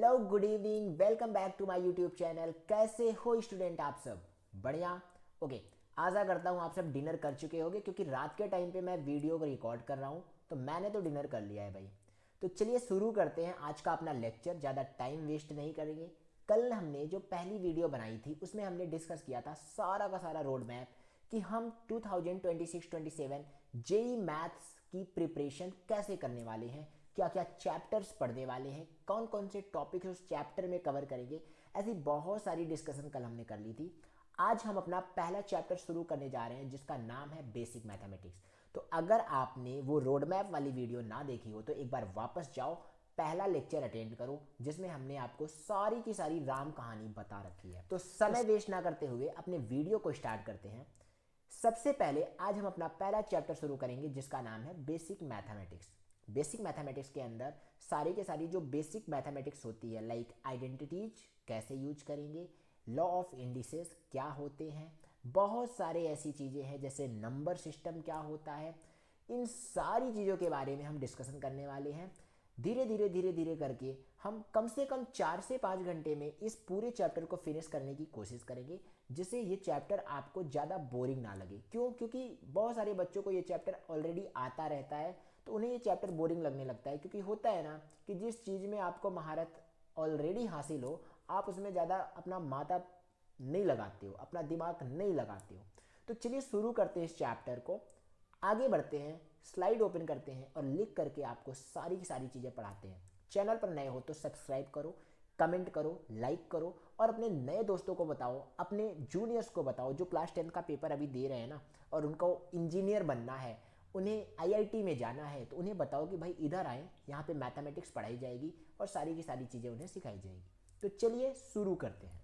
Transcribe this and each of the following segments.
Hello good evening, welcome back to my YouTube channel. कैसे हो student आप सब? बढ़िया। ओके, आशा करता हूँ आप सब डिनर कर चुके होंगे, क्योंकि रात के टाइम पे मैं वीडियो को रिकॉर्ड कर रहा हूँ तो मैंने तो डिनर कर लिया है भाई। तो चलिए शुरू करते हैं आज का अपना लेक्चर। ज़्यादा टाइम वेस्ट नहीं करेंगे। कल हमने जो पहली वीडियो बनाई थी उसमें हमने डिस्कस किया था सारा का सारा रोड मैप कि हम 2026-27 जेई मैथ्स की प्रिपरेशन कैसे करने वाले हैं, क्या क्या चैप्टर्स पढ़ने वाले हैं, कौन कौन से टॉपिक्स उस चैप्टर में कवर करेंगे। ऐसी बहुत सारी डिस्कशन कल हमने कर ली थी। आज हम अपना पहला चैप्टर शुरू करने जा रहे हैं जिसका नाम है बेसिक मैथमेटिक्स। तो अगर आपने वो रोड मैप वाली वीडियो ना देखी हो तो एक बार वापस जाओ, पहला लेक्चर अटेंड करो जिसमें हमने आपको सारी की सारी राम कहानी बता रखी है। तो समय वेस्ट ना करते हुए अपने वीडियो को स्टार्ट करते हैं। सबसे पहले आज हम अपना पहला चैप्टर शुरू करेंगे जिसका नाम है बेसिक मैथमेटिक्स। बेसिक मैथमेटिक्स के अंदर सारी के सारी जो बेसिक मैथमेटिक्स होती है, लाइक आइडेंटिटीज कैसे यूज करेंगे, लॉ ऑफ इंडिसेस क्या होते हैं, बहुत सारे ऐसी चीज़ें हैं जैसे नंबर सिस्टम क्या होता है, इन सारी चीज़ों के बारे में हम डिस्कशन करने वाले हैं। धीरे धीरे करके हम कम से कम 4 से 5 घंटे में इस पूरे चैप्टर को फिनिश करने की कोशिश करेंगे, जिससे ये चैप्टर आपको ज़्यादा बोरिंग ना लगे। क्यों? क्योंकि बहुत सारे बच्चों को ये चैप्टर ऑलरेडी आता रहता है तो उन्हें ये चैप्टर बोरिंग लगने लगता है। क्योंकि होता है ना कि जिस चीज़ में आपको महारत ऑलरेडी हासिल हो, आप उसमें ज़्यादा अपना माथा नहीं लगाते हो, अपना दिमाग नहीं लगाते हो। तो चलिए शुरू करते हैं इस चैप्टर को, आगे बढ़ते हैं, स्लाइड ओपन करते हैं और लिख करके आपको सारी की सारी चीज़ें पढ़ाते हैं। चैनल पर नए हो तो सब्सक्राइब करो, कमेंट करो, लाइक करो और अपने नए दोस्तों को बताओ, अपने जूनियर्स को बताओ जो क्लास 10 का पेपर अभी दे रहे हैं ना और उनको इंजीनियर बनना है, उन्हें आईआईटी में जाना है, तो उन्हें बताओ कि भाई इधर आए, यहाँ पे मैथमेटिक्स पढ़ाई जाएगी और सारी की सारी चीज़ें उन्हें सिखाई जाएगी। तो चलिए शुरू करते हैं।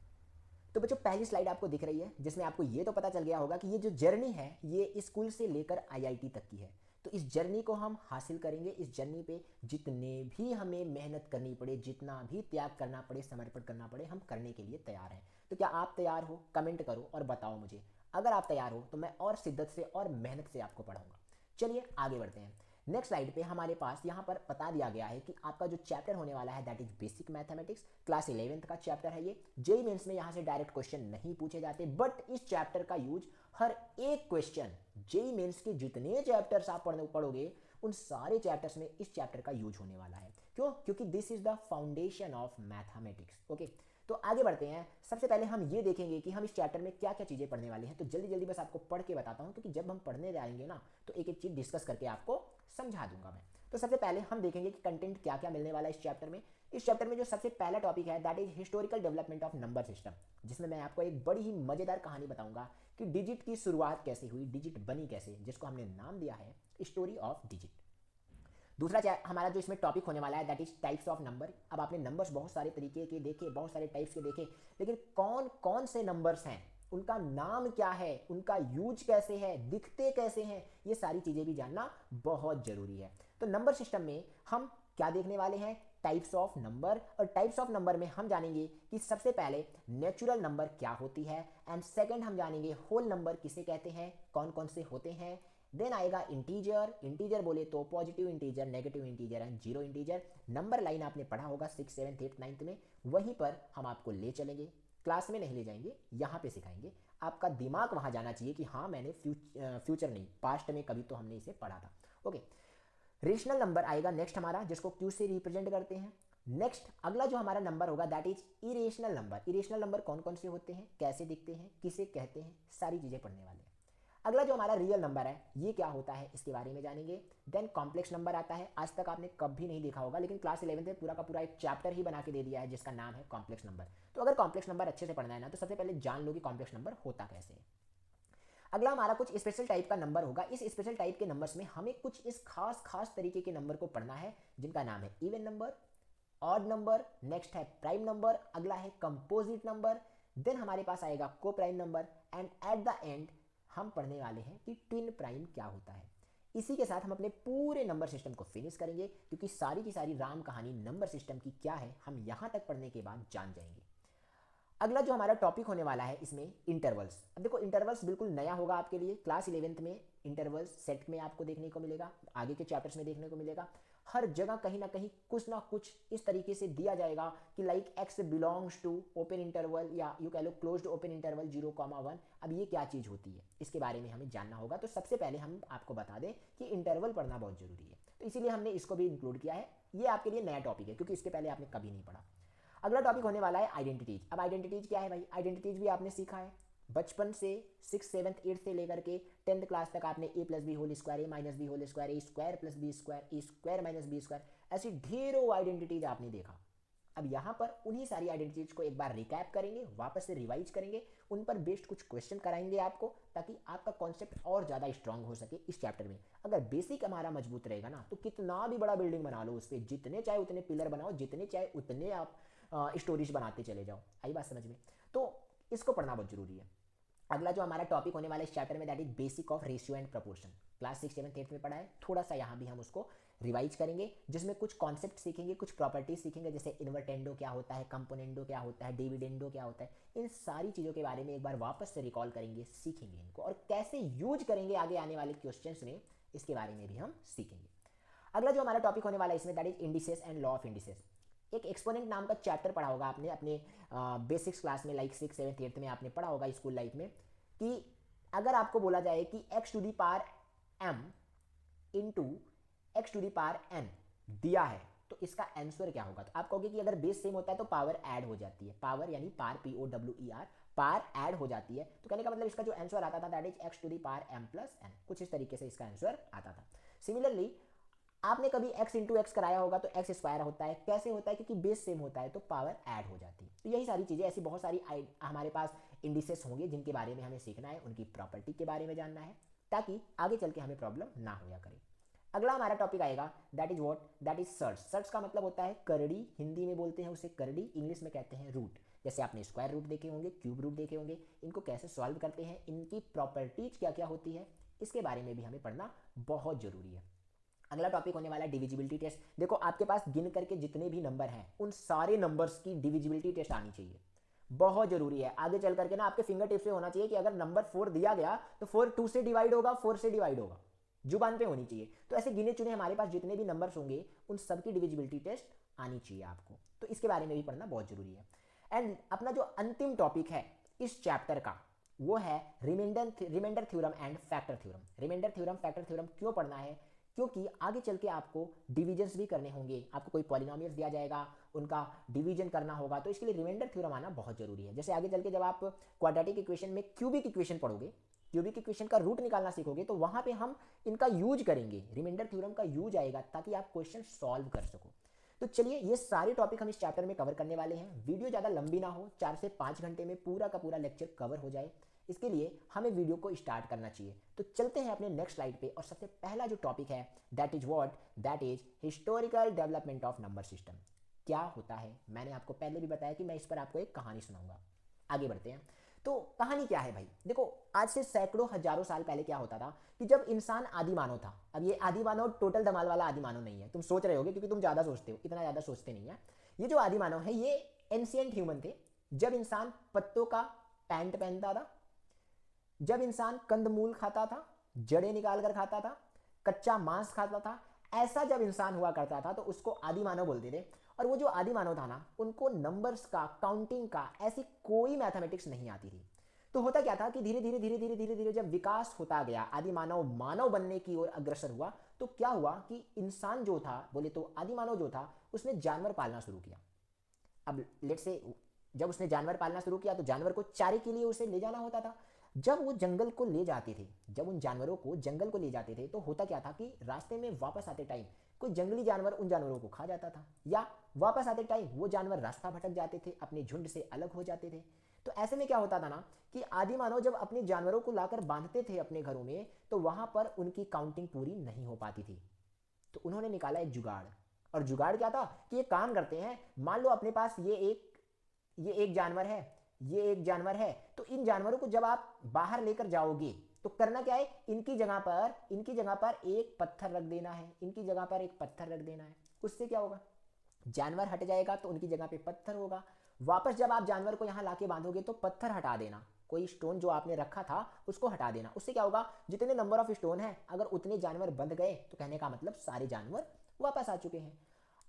तो बच्चों पहली स्लाइड आपको दिख रही है जिसमें आपको ये तो पता चल गया होगा कि ये जो जर्नी है ये स्कूल से लेकर आईआईटी तक की है। तो इस जर्नी को हम हासिल करेंगे। इस जर्नी पे जितने भी हमें मेहनत करनी पड़े, जितना भी त्याग करना पड़े, समर्पण करना पड़े, हम करने के लिए तैयार हैं। तो क्या आप तैयार हो? कमेंट करो और बताओ मुझे। अगर आप तैयार हो तो मैं और शिद्दत से और मेहनत से आपको पढ़ाऊंगा। चलिए आगे बढ़ते हैं। नेक्स्ट स्लाइड पे हमारे पास यहाँ पर बता दिया गया है कि आपका जो चैप्टर होने वाला है that is basic mathematics, class 11th का चैप्टर है ये। जेईई मेंस में यहाँ से डायरेक्ट क्वेश्चन नहीं पूछे जाते, बट इस चैप्टर का यूज हर एक क्वेश्चन, जेईई मेंस के जितने चैप्टर्स आप पढ़ोगे उन सारे चैप्टर्स में इस चैप्टर का यूज होने वाला है। क्यों? क्योंकि this is the foundation of mathematics. Okay, तो आगे बढ़ते हैं। सबसे पहले हम ये देखेंगे कि हम इस चैप्टर में क्या क्या चीज़ें पढ़ने वाले हैं। तो जल्दी जल्दी बस आपको पढ़ के बताता हूँ, क्योंकि जब हम पढ़ने जाएंगे ना तो एक एक चीज़ डिस्कस करके आपको समझा दूंगा मैं। तो सबसे पहले हम देखेंगे कि कंटेंट क्या क्या मिलने वाला है इस चैप्टर में। इस चैप्टर में जो सबसे पहला टॉपिक है that is historical development of number system, जिसमें मैं आपको एक बड़ी ही मजेदार कहानी बताऊंगा कि डिजिट की शुरुआत कैसे हुई, डिजिट बनी कैसे, जिसको हमने नाम दिया है स्टोरी ऑफ डिजिट। दूसरा हमारा जो इसमें टॉपिक होने वाला है that is types of number. अब आपने नंबर्स बहुत सारे तरीके के देखे, बहुत सारे टाइप्स के देखे, लेकिन कौन कौन से नंबर्स हैं, उनका नाम क्या है, उनका यूज कैसे है, दिखते कैसे हैं, ये सारी चीज़ें भी जानना बहुत ज़रूरी है। तो नंबर सिस्टम में हम क्या देखने वाले हैं? Types of number. और टाइप्स ऑफ नंबर में हम जानेंगे कि सबसे पहले नेचुरल नंबर क्या होती है, एंड सेकंड हम जानेंगे होल नंबर किसे कहते हैं, कौन कौन से होते हैं। देन आएगा इंटीजर। इंटीजर बोले तो positive integer, negative integer and zero integer. Number line आपने पढ़ा होगा 6, 7, 8, 9 में, वहीं पर हम आपको ले चलेंगे। क्लास में नहीं ले जाएंगे, यहाँ पे सिखाएंगे। आपका दिमाग वहाँ जाना चाहिए कि हाँ मैंने फ्यूचर नहीं, पास्ट में कभी तो हमने इसे पढ़ा था। ओके, रेशनल नंबर आएगा नेक्स्ट हमारा, जिसको क्यू से रिप्रेजेंट करते हैं। नेक्स्ट अगला जो हमारा नंबर होगा that is irrational number. Irrational number कौन कौन से होते हैं, कैसे दिखते हैं, किसे कहते हैं, सारी चीज़ें पढ़ने वाले हैं। अगला जो हमारा रियल नंबर है ये क्या होता है, इसके बारे में जानेंगे। देन कॉम्प्लेक्स नंबर आता है। आज तक आपने कभी नहीं देखा होगा, लेकिन क्लास 11 में पूरा का पूरा एक चैप्टर ही बना के दे दिया है जिसका नाम है कॉम्प्लेक्स नंबर। तो अगर कॉम्प्लेक्स नंबर अच्छे से पढ़ना है ना तो सबसे पहले जान लो कि कॉम्प्लेक्स नंबर होता कैसे है। अगला हमारा कुछ स्पेशल टाइप का नंबर होगा। इस स्पेशल टाइप के नंबर्स में हमें कुछ इस खास खास तरीके के नंबर को पढ़ना है जिनका नाम है even number, odd number, next है प्राइम नंबर, अगला है कंपोजिट नंबर, देन हमारे पास आएगा को prime number, and at the end हम पढ़ने वाले हैं कि ट्विन प्राइम क्या होता है। इसी के साथ हम अपने पूरे नंबर सिस्टम को फिनिश करेंगे, क्योंकि सारी की सारी राम कहानी नंबर सिस्टम की क्या है हम यहां तक पढ़ने के बाद जान जाएंगे। अगला जो हमारा टॉपिक होने वाला है इसमें इंटरवल्स। अब देखो इंटरवल्स बिल्कुल नया होगा आपके लिए। क्लास 11th में इंटरवल्स सेट में आपको देखने को मिलेगा, आगे के चैप्टर्स में देखने को मिलेगा। हर जगह कहीं ना कुछ इस तरीके से दिया जाएगा कि like x belongs to open interval या यू कह लो क्लोज्ड ओपन इंटरवल 0,1। अब ये क्या चीज़ होती है इसके बारे में हमें जानना होगा। तो सबसे पहले हम आपको बता दें कि इंटरवल पढ़ना बहुत ज़रूरी है, तो इसीलिए हमने इसको भी इंक्लूड किया है। ये आपके लिए नया टॉपिक है क्योंकि इसके पहले आपने कभी नहीं पढ़ा। अगला टॉपिक होने वाला है आइडेंटिटीज। अब आइडेंटिटीज क्या है भाई? आइडेंटिटीज भी आपने सीखा है बचपन से, 6th 7th 8th से लेकर के 10th क्लास तक आपने ए प्लस बी होल स्क्वायर, ए माइनस बी होल स्क्वायर, ए स्क्वायर प्लस बी स्क्वायर, ए स्क्वायर माइनस बी स्क्वायर, ऐसी ढेरों आइडेंटिटीज आपने देखा। अब यहाँ पर उन्हीं सारी आइडेंटिटीज को एक बार रिकैप करेंगे, वापस से रिवाइज करेंगे, उन पर बेस्ड कुछ क्वेश्चन कराएंगे आपको, ताकि आपका कॉन्सेप्ट और ज़्यादा स्ट्रांग हो सके इस चैप्टर में। अगर बेसिक हमारा मजबूत रहेगा ना, तो कितना भी बड़ा बिल्डिंग बना लो, उस पर जितने चाहे उतने पिलर बनाओ, जितने चाहे उतने आप स्टोरीज बनाते चले जाओ। आई बात समझ में? तो इसको पढ़ना बहुत जरूरी है। अगला जो हमारा टॉपिक होने वाला है इस चैप्टर में, that is basic of ratio and proportion. Class 6 7 8 में पढ़ा है, थोड़ा सा यहाँ भी हम उसको रिवाइज करेंगे, जिसमें कुछ कॉन्सेप्ट सीखेंगे, कुछ प्रॉपर्टीज सीखेंगे, जैसे इन्वर्टेंडो क्या होता है, कंपोनेंडो क्या होता है, डिविडेंडो क्या होता है। इन सारी चीज़ों के बारे में एक बार वापस से रिकॉल करेंगे, सीखेंगे इनको, और कैसे यूज करेंगे आगे आने वाले क्वेश्चंस में, इसके बारे में भी हम सीखेंगे। अगला जो हमारा टॉपिक होने वाला है इसमें, that is indices and law of indices. एक एक्सपोनेंट नाम का चैप्टर पढ़ा होगा आपने अपने बेसिक्स क्लास में, लाइक 6 7 8 में आपने पढ़ा होगा स्कूल लाइफ में, कि अगर आपको बोला जाए कि x to the power m into x to the power n दिया है, तो इसका आंसर क्या होगा? तो आप कहोगे कि अगर बेस सेम होता है तो पावर ऐड हो जाती है, पावर यानी पावर POWER, पावर ऐड हो जाती है। तो कहने का मतलब इसका जो आंसर आता था that is x to the power m plus n, कुछ इस तरीके से इसका आंसर आता था। सिमिलरली आपने कभी x इंटू एक्स कराया होगा तो एक्स स्क्वायर होता है। कैसे होता है? क्योंकि बेस सेम होता है तो पावर ऐड हो जाती है। तो यही सारी चीज़ें, ऐसी बहुत सारी हमारे पास इंडिसेस होंगे जिनके बारे में हमें सीखना है, उनकी प्रॉपर्टी के बारे में जानना है, ताकि आगे चल के हमें प्रॉब्लम ना होया करे। अगला हमारा टॉपिक आएगा that is what? That is search. Search का मतलब होता है करड़ी, हिंदी में बोलते हैं उसे करड़ी, इंग्लिश में कहते हैं रूट। जैसे आपने स्क्वायर रूट देखे होंगे, क्यूब रूट देखे होंगे, इनको कैसे सॉल्व करते हैं, इनकी प्रॉपर्टीज क्या क्या होती है, इसके बारे में भी हमें पढ़ना बहुत जरूरी है। अगला टॉपिक होने वाला है डिविजिबिलिटी टेस्ट। देखो आपके पास गिन करके जितने भी नंबर हैं, उन सारे नंबर्स की डिविजिबिलिटी टेस्ट आनी चाहिए, बहुत जरूरी है। आगे चल करके ना आपके फिंगर टिप से होना चाहिए कि अगर नंबर 4 दिया गया तो 4 2 से डिवाइड होगा, 4 से डिवाइड होगा, जुबान पे होनी चाहिए। तो ऐसे गिने चुने हमारे पास जितने भी नंबर्स होंगे, उन सबकी डिविजिबिलिटी टेस्ट आनी चाहिए आपको, तो इसके बारे में भी पढ़ना बहुत जरूरी है। एंड अपना जो अंतिम टॉपिक है इस चैप्टर का, वो है remainder theorem and factor theorem. Remainder theorem, factor theorem क्यों पढ़ना है? क्योंकि आगे चल के आपको डिविजन्स भी करने होंगे, आपको कोई पॉलिनोमियल्स दिया जाएगा, उनका डिवीजन करना होगा, तो इसके लिए रिमाइंडर थ्योरम आना बहुत जरूरी है। जैसे आगे चल के जब आप क्वाड्रेटिक इक्वेशन में क्यूबिक इक्वेशन पढ़ोगे, क्यूबिक इक्वेशन का रूट निकालना सीखोगे, तो वहां पे हम इनका यूज करेंगे, रिमाइंडर थ्योरम का यूज आएगा, ताकि आप क्वेश्चन सॉल्व कर सको। तो चलिए ये सारे टॉपिक हम इस चैप्टर में कवर करने वाले हैं। वीडियो ज़्यादा लंबी ना हो, 4 से 5 घंटे में पूरा का पूरा लेक्चर कवर हो जाए, इसके लिए हमें वीडियो को स्टार्ट करना चाहिए। तो चलते हैं अपने नेक्स्ट स्लाइड पे, और सबसे पहला जो टॉपिक है that is what? That is historical development of number system. क्या होता है? मैंने आपको पहले भी बताया कि मैं इस पर आपको एक कहानी सुनाऊंगा। आगे बढ़ते हैं। तो कहानी क्या है भाई? देखो आज से सैकड़ों हजारों साल पहले क्या होता था कि जब इंसान आदि मानव था। अब ये आदि मानव टोटल धमाल वाला आदि मानव नहीं है, तुम सोच रहे होगे, क्योंकि तुम ज्यादा सोचते हो, इतना ज्यादा सोचते नहीं है। ये जो आदि मानव है ये एंशिएंट ह्यूमन थे, जब इंसान पत्तों का पैंट पहनता था, जब इंसान कंदमूल खाता था, जड़ें निकाल कर खाता था, कच्चा मांस खाता था, ऐसा जब इंसान हुआ करता था तो उसको आदि मानव बोलते थे। और वो जो आदि मानव था ना, उनको नंबर्स का, काउंटिंग का, ऐसी कोई मैथमेटिक्स नहीं आती थी। तो होता क्या था कि धीरे धीरे धीरे धीरे धीरे धीरे जब विकास होता गया, आदि मानव मानव बनने की ओर अग्रसर हुआ, तो क्या हुआ कि इंसान जो था, बोले तो आदि मानव जो था, उसने जानवर पालना शुरू किया। अब लेट से जब उसने जानवर पालना शुरू किया तो जानवर को चारे के लिए उसे ले जाना होता था। जब वो जंगल को ले जाते थे, जब उन जानवरों को जंगल को ले जाते थे, तो होता क्या था कि रास्ते में वापस आते टाइम कोई जंगली जानवर उन जानवरों को खा जाता था, या वापस आते टाइम वो जानवर रास्ता भटक जाते थे, अपने झुंड से अलग हो जाते थे। तो ऐसे में क्या होता था ना कि आदि मानव जब अपने जानवरों को लाकर बांधते थे अपने घरों में, तो वहां पर उनकी काउंटिंग पूरी नहीं हो पाती थी। तो उन्होंने निकाला एक जुगाड़। और जुगाड़ क्या था कि ये काम करते हैं, मान लो अपने पास ये एक जानवर है, ये एक जानवर है, तो इन जानवरों को जब आप बाहर लेकर जाओगे तो करना क्या है, इनकी जगह पर एक पत्थर रख देना है, इनकी जगह पर एक पत्थर रख देना है। उससे क्या होगा, जानवर हट जाएगा तो उनकी जगह पे पत्थर होगा। वापस जब आप जानवर को यहां लाके बांधोगे तो पत्थर हटा देना, कोई स्टोन जो आपने रखा था उसको हटा देना। उससे क्या होगा, जितने नंबर ऑफ स्टोन है, अगर उतने जानवर बंध गए तो कहने का मतलब सारे जानवर वापस आ चुके हैं।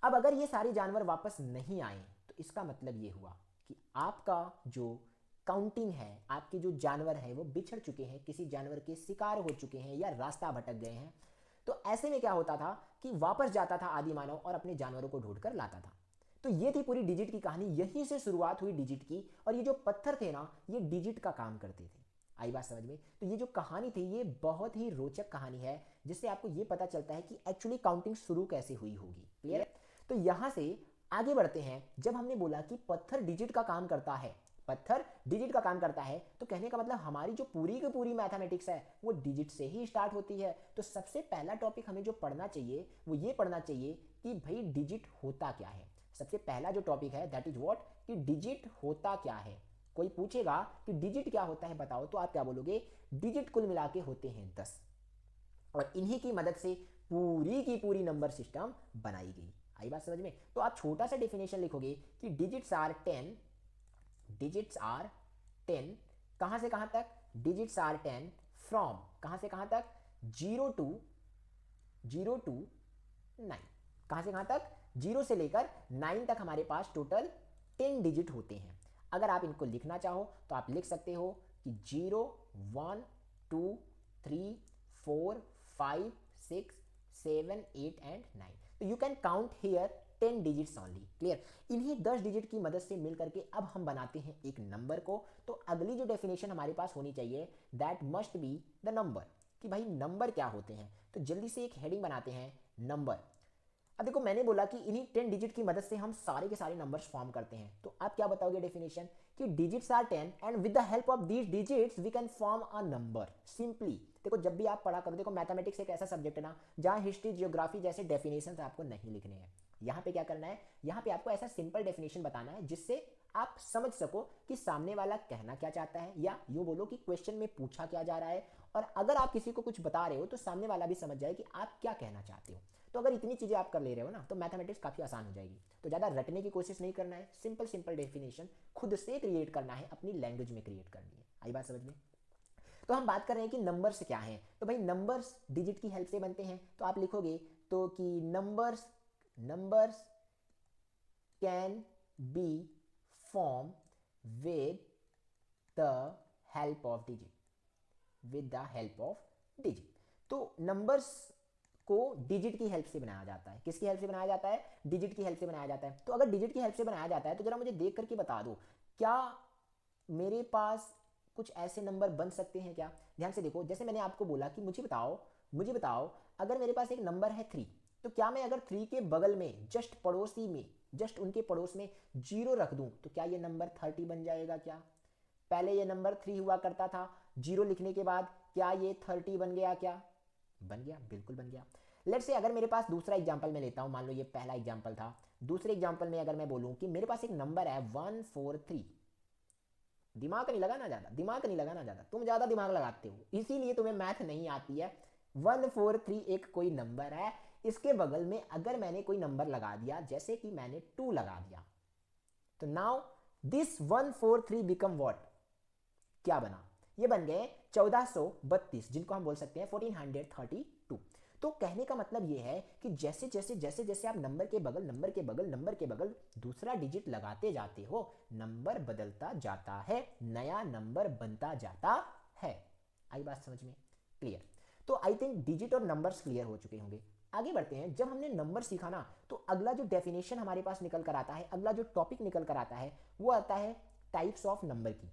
अब अगर ये सारे जानवर वापस नहीं आए तो इसका मतलब ये हुआ कि आपका जो काउंटिंग है, आपके जो जानवर है वो बिछड़ चुके हैं, किसी जानवर के शिकार हो चुके हैं या रास्ता भटक गए हैं। तो ऐसे में क्या होता था कि वापस जाता था आदि मानव और अपने जानवरों को ढूंढकर लाता था। तो ये थी पूरी डिजिट की कहानी, यहीं से शुरुआत हुई डिजिट की। और ये जो पत्थर थे ना, ये डिजिट का काम करते थे। आई बात समझ में? तो ये जो कहानी थी ये बहुत ही रोचक कहानी है, जिससे आपको ये पता चलता है कि एक्चुअली काउंटिंग शुरू कैसे हुई होगी। क्लियर? तो यहां से आगे बढ़ते हैं। जब हमने बोला कि पत्थर डिजिट का काम करता है, पत्थर डिजिट का काम करता है, तो कहने का मतलब हमारी जो पूरी की पूरी मैथमेटिक्स है वो डिजिट से ही स्टार्ट होती है। तो सबसे पहला टॉपिक हमें जो पढ़ना चाहिए वो ये पढ़ना चाहिए कि भाई डिजिट होता क्या है। सबसे पहला जो टॉपिक है दैट इज व्हाट, कि डिजिट होता क्या है। कोई पूछेगा कि डिजिट क्या होता है बताओ, तो आप क्या बोलोगे? डिजिट कुल मिला के होते हैं 10, और इन्हीं की मदद से पूरी की पूरी नंबर सिस्टम बनाई गई। आई बात समझ में? तो आप छोटा सा डेफिनेशन लिखोगे कि डिजिट्स आर 10, डिजिट्स आर 10 कहां से कहां तक? डिजिट्स आर 10 फ्रॉम कहां से कहां तक? 0 टू 9। कहां से कहां तक? 0 से लेकर 9 तक हमारे पास टोटल 10 डिजिट होते हैं। अगर आप इनको लिखना चाहो तो आप लिख सकते हो कि 0 1 2 3 4 5 6 7 8 एंड 9। तो you can count here 10 digits only. Clear? इन्हीं 10 डिजिट की मदद से मिल करके अब हम बनाते हैं एक नंबर को। तो अगली जो डेफिनेशन हमारे पास होनी चाहिए that must be the number, कि भाई नंबर क्या होते हैं। तो जल्दी से एक हेडिंग बनाते हैं, नंबर। अब देखो मैंने बोला कि इन्हीं 10 डिजिट की मदद से हम सारे के सारे नंबर्स फॉर्म करते हैं। तो आप क्या बताओगे डेफिनेशन? कि digits are 10 and with the help of these digits we can form a number. Simply देखो, जब भी आप पढ़ा करो, देखो मैथमेटिक्स एक ऐसा सब्जेक्ट है ना जहां हिस्ट्री जियोग्राफी जैसे डेफिनेशन आपको नहीं लिखने हैं। यहाँ पे क्या करना है, यहाँ पे आपको ऐसा सिंपल डेफिनेशन बताना है जिससे आप समझ सको कि सामने वाला कहना क्या चाहता है, या यूँ बोलो कि क्वेश्चन में पूछा क्या जा रहा है। और अगर आप किसी को कुछ बता रहे हो तो सामने वाला भी समझ जाए कि आप क्या कहना चाहते हो। तो अगर इतनी चीज़ें आप कर ले रहे हो ना तो मैथमेटिक्स काफ़ी आसान हो जाएगी। तो ज़्यादा रटने की कोशिश नहीं करना है, सिंपल सिंपल डेफिनेशन खुद से क्रिएट करना है, अपनी लैंग्वेज में क्रिएट करनी है। आई बात समझ में? तो हम बात कर रहे हैं कि नंबर्स क्या हैं। तो भाई नंबर्स डिजिट की हेल्प से बनते हैं। तो आप लिखोगे तो कि numbers numbers can be form with the help of digit, with the help of digit. तो नंबर्स को डिजिट की हेल्प से बनाया जाता है। किसकी हेल्प से बनाया जाता है? डिजिट की हेल्प से बनाया जाता है। तो अगर डिजिट की हेल्प से बनाया जाता है तो जरा मुझे देख करके बता दो, क्या मेरे पास कुछ ऐसे नंबर बन सकते हैं क्या? ध्यान से देखो, जैसे मैंने आपको बोला कि मुझे बताओ अगर मेरे पास एक नंबर है 3, तो क्या मैं अगर 3 के बगल में जस्ट पड़ोसी में, जस्ट उनके पड़ोस में 0 रख दूं तो क्या ये नंबर 30 बन जाएगा क्या? पहले ये नंबर 3 हुआ करता था, 0 लिखने के बाद क्या ये 30 बन गया क्या? बन गया, बिल्कुल बन गया। लेट्स से अगर मेरे पास दूसरा एग्जांपल मैं लेता हूं, मान लो ये पहला एग्जांपल था। दूसरे एग्जांपल में अगर मैं बोलूं कि मेरे पास एक नंबर है 143, दिमाग नहीं लगाना ज़्यादा, दिमाग नहीं लगाना ज़्यादा, तुम ज़्यादा दिमाग लगाते हो इसीलिए तुम्हें मैथ नहीं आती है। 143 एक कोई नंबर है, इसके बगल में अगर मैंने कोई नंबर लगा दिया, जैसे कि मैंने 2 लगा दिया, तो नाउ दिस 143 बिकम व्हाट? क्या बना? ये बन गए 1432, जिनको हम बोल सकते हैं 1432। तो कहने का मतलब ये है कि जैसे जैसे जैसे जैसे आप नंबर के बगल नंबर के बगल नंबर के बगल दूसरा डिजिट लगाते जाते हो, नंबर बदलता जाता है, नया नंबर बनता जाता है। आई बात समझ में? क्लियर? तो आई थिंक डिजिट और नंबर्स क्लियर हो चुके होंगे। आगे बढ़ते हैं। जब हमने नंबर सीखा ना तो अगला जो डेफिनेशन हमारे पास निकल कर आता है, अगला जो टॉपिक निकल कर आता है वो आता है टाइप्स ऑफ नंबर की।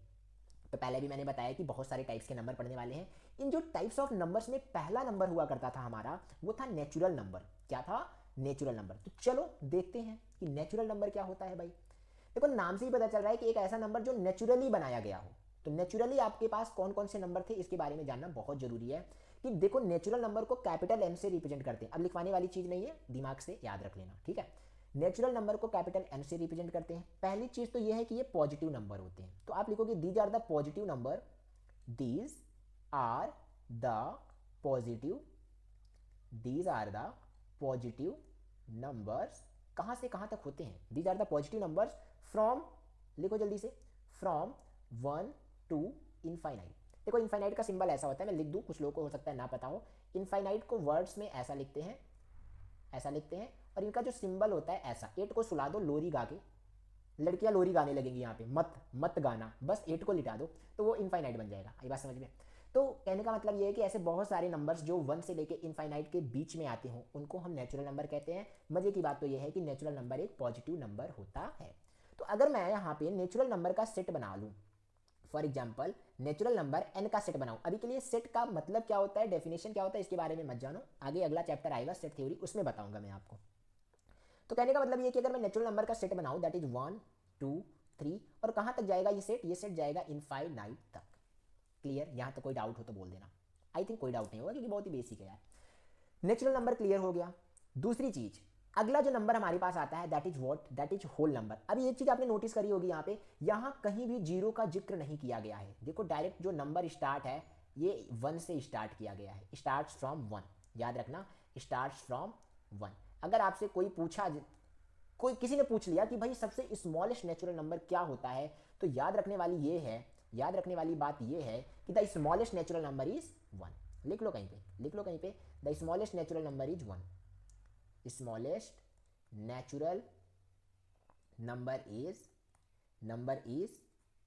तो पहले भी मैंने बताया कि बहुत सारे टाइप्स के नंबर पढ़ने वाले हैं। इन जो टाइप्स ऑफ नंबर्स में पहला नंबर हुआ करता था हमारा, वो था नेचुरल नंबर। क्या था? Natural number. तो चलो देखते हैं कि नेचुरल नंबर क्या होता है भाई। देखो नाम से ही पता चल रहा है कि एक ऐसा नंबर जो नेचुरली बनाया गया हो। तो नेचुरली आपके पास कौन कौन से नंबर थे इसके बारे में जानना बहुत जरूरी है। कि देखो नेचुरल नंबर को कैपिटल एम से रिप्रेजेंट करते हैं। अब लिखवाने वाली चीज नहीं है, दिमाग से याद रख लेना, ठीक है? नेचुरल नंबर को कैपिटल एम से रिप्रेजेंट करते हैं। पहली चीज तो ये है कि ये पॉजिटिव नंबर होते हैं। तो आप लिखोगे these are the positive number, these are the positive, these are the positive numbers. कहां से कहां तक होते हैं? These are the positive numbers from, लिखो जल्दी से, फ्रॉम 1 टू इनफाइनाइट। देखो इनफाइनाइट का सिंबल ऐसा होता है, मैं लिख दूं, कुछ लोगों को हो सकता है ना पता हो। इनफाइनाइट को वर्ड्स में ऐसा लिखते हैं ऐसा लिखते हैं, और इनका जो सिंबल होता है ऐसा। 8 को सुला दो लोरी गा के, लड़कियां लोरी गाने लगेंगी यहाँ पे, मत मत गाना, बस 8 को लिटा दो तो वो इनफाइनाइट बन जाएगा। ये बात समझ में? तो कहने का मतलब ये है कि ऐसे बहुत सारे नंबर्स जो 1 से लेके इनफाइनाइट के बीच में आते हों उनको हम नेचुरल नंबर कहते हैं। मजे की बात तो ये है कि नेचुरल नंबर एक पॉजिटिव नंबर होता है। तो अगर मैं यहाँ पे नेचुरल नंबर का सेट बना लूँ, for example natural number n का सेट बनाऊं, अभी के लिए सेट का मतलब क्या होता है, डेफिनेशन क्या होता है, इसके बारे में मत जानो, आगे अगला चैप्टर आएगा सेट थ्योरी, उसमें बताऊंगा मैं आपको। तो कहने का मतलब ये कि अगर मैं नेचुरल नंबर का सेट बनाऊं दैट इज 1 2 3, और कहां तक जाएगा ये सेट जाएगा इनफाइनाइट तक। क्लियर? यहां तक कोई डाउट हो तो बोल देना। आई थिंक कोई डाउट नहीं होगा क्योंकि बहुत ही बेसिक है यार। नेचुरल नंबर क्लियर हो गया। दूसरी चीज, अगला जो नंबर हमारे पास आता है that is what, that is whole number. अभी एक चीज आपने नोटिस करी होगी यहाँ पे, यहाँ कहीं भी जीरो का जिक्र नहीं किया गया है। देखो डायरेक्ट जो नंबर स्टार्ट है ये 1 से स्टार्ट किया गया है, स्टार्ट्स फ्रॉम 1, याद रखना, स्टार्ट्स फ्रॉम 1। अगर आपसे कोई पूछा, कोई किसी ने पूछ लिया कि भाई सबसे स्मॉलेस्ट नेचुरल नंबर क्या होता है, तो याद रखने वाली ये है, याद रखने वाली बात ये है कि the smallest natural number is 1। लिख लो कहीं पे, लिख लो कहीं पे, the smallest natural number is 1। Smallest natural number is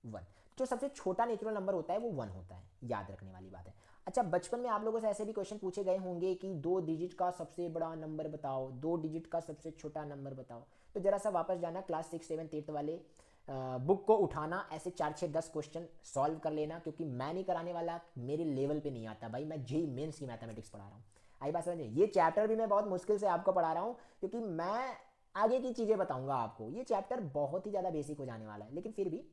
1। जो सबसे छोटा नेचुरल नंबर होता है वो 1 होता है, याद रखने वाली बात है। अच्छा, बचपन में आप लोगों से ऐसे भी क्वेश्चन पूछे गए होंगे कि 2 डिजिट का सबसे बड़ा नंबर बताओ, 2 डिजिट का सबसे छोटा नंबर बताओ। तो जरा सा वापस जाना क्लास 6 7 8 वाले बुक को उठाना, ऐसे 4 6 10 क्वेश्चन सॉल्व कर लेना, क्योंकि मैं नहीं कराने वाला, मेरे लेवल पे नहीं आता भाई, मैं जेईई मेंस की मैथमेटिक्स पढ़ा रहा हूँ। आई बात समझे? ये चैप्टर भी मैं बहुत मुश्किल से आपको पढ़ा रहा हूँ क्योंकि मैं आगे की चीज़ें बताऊंगा आपको। ये चैप्टर बहुत ही ज़्यादा बेसिक हो जाने वाला है, लेकिन फिर भी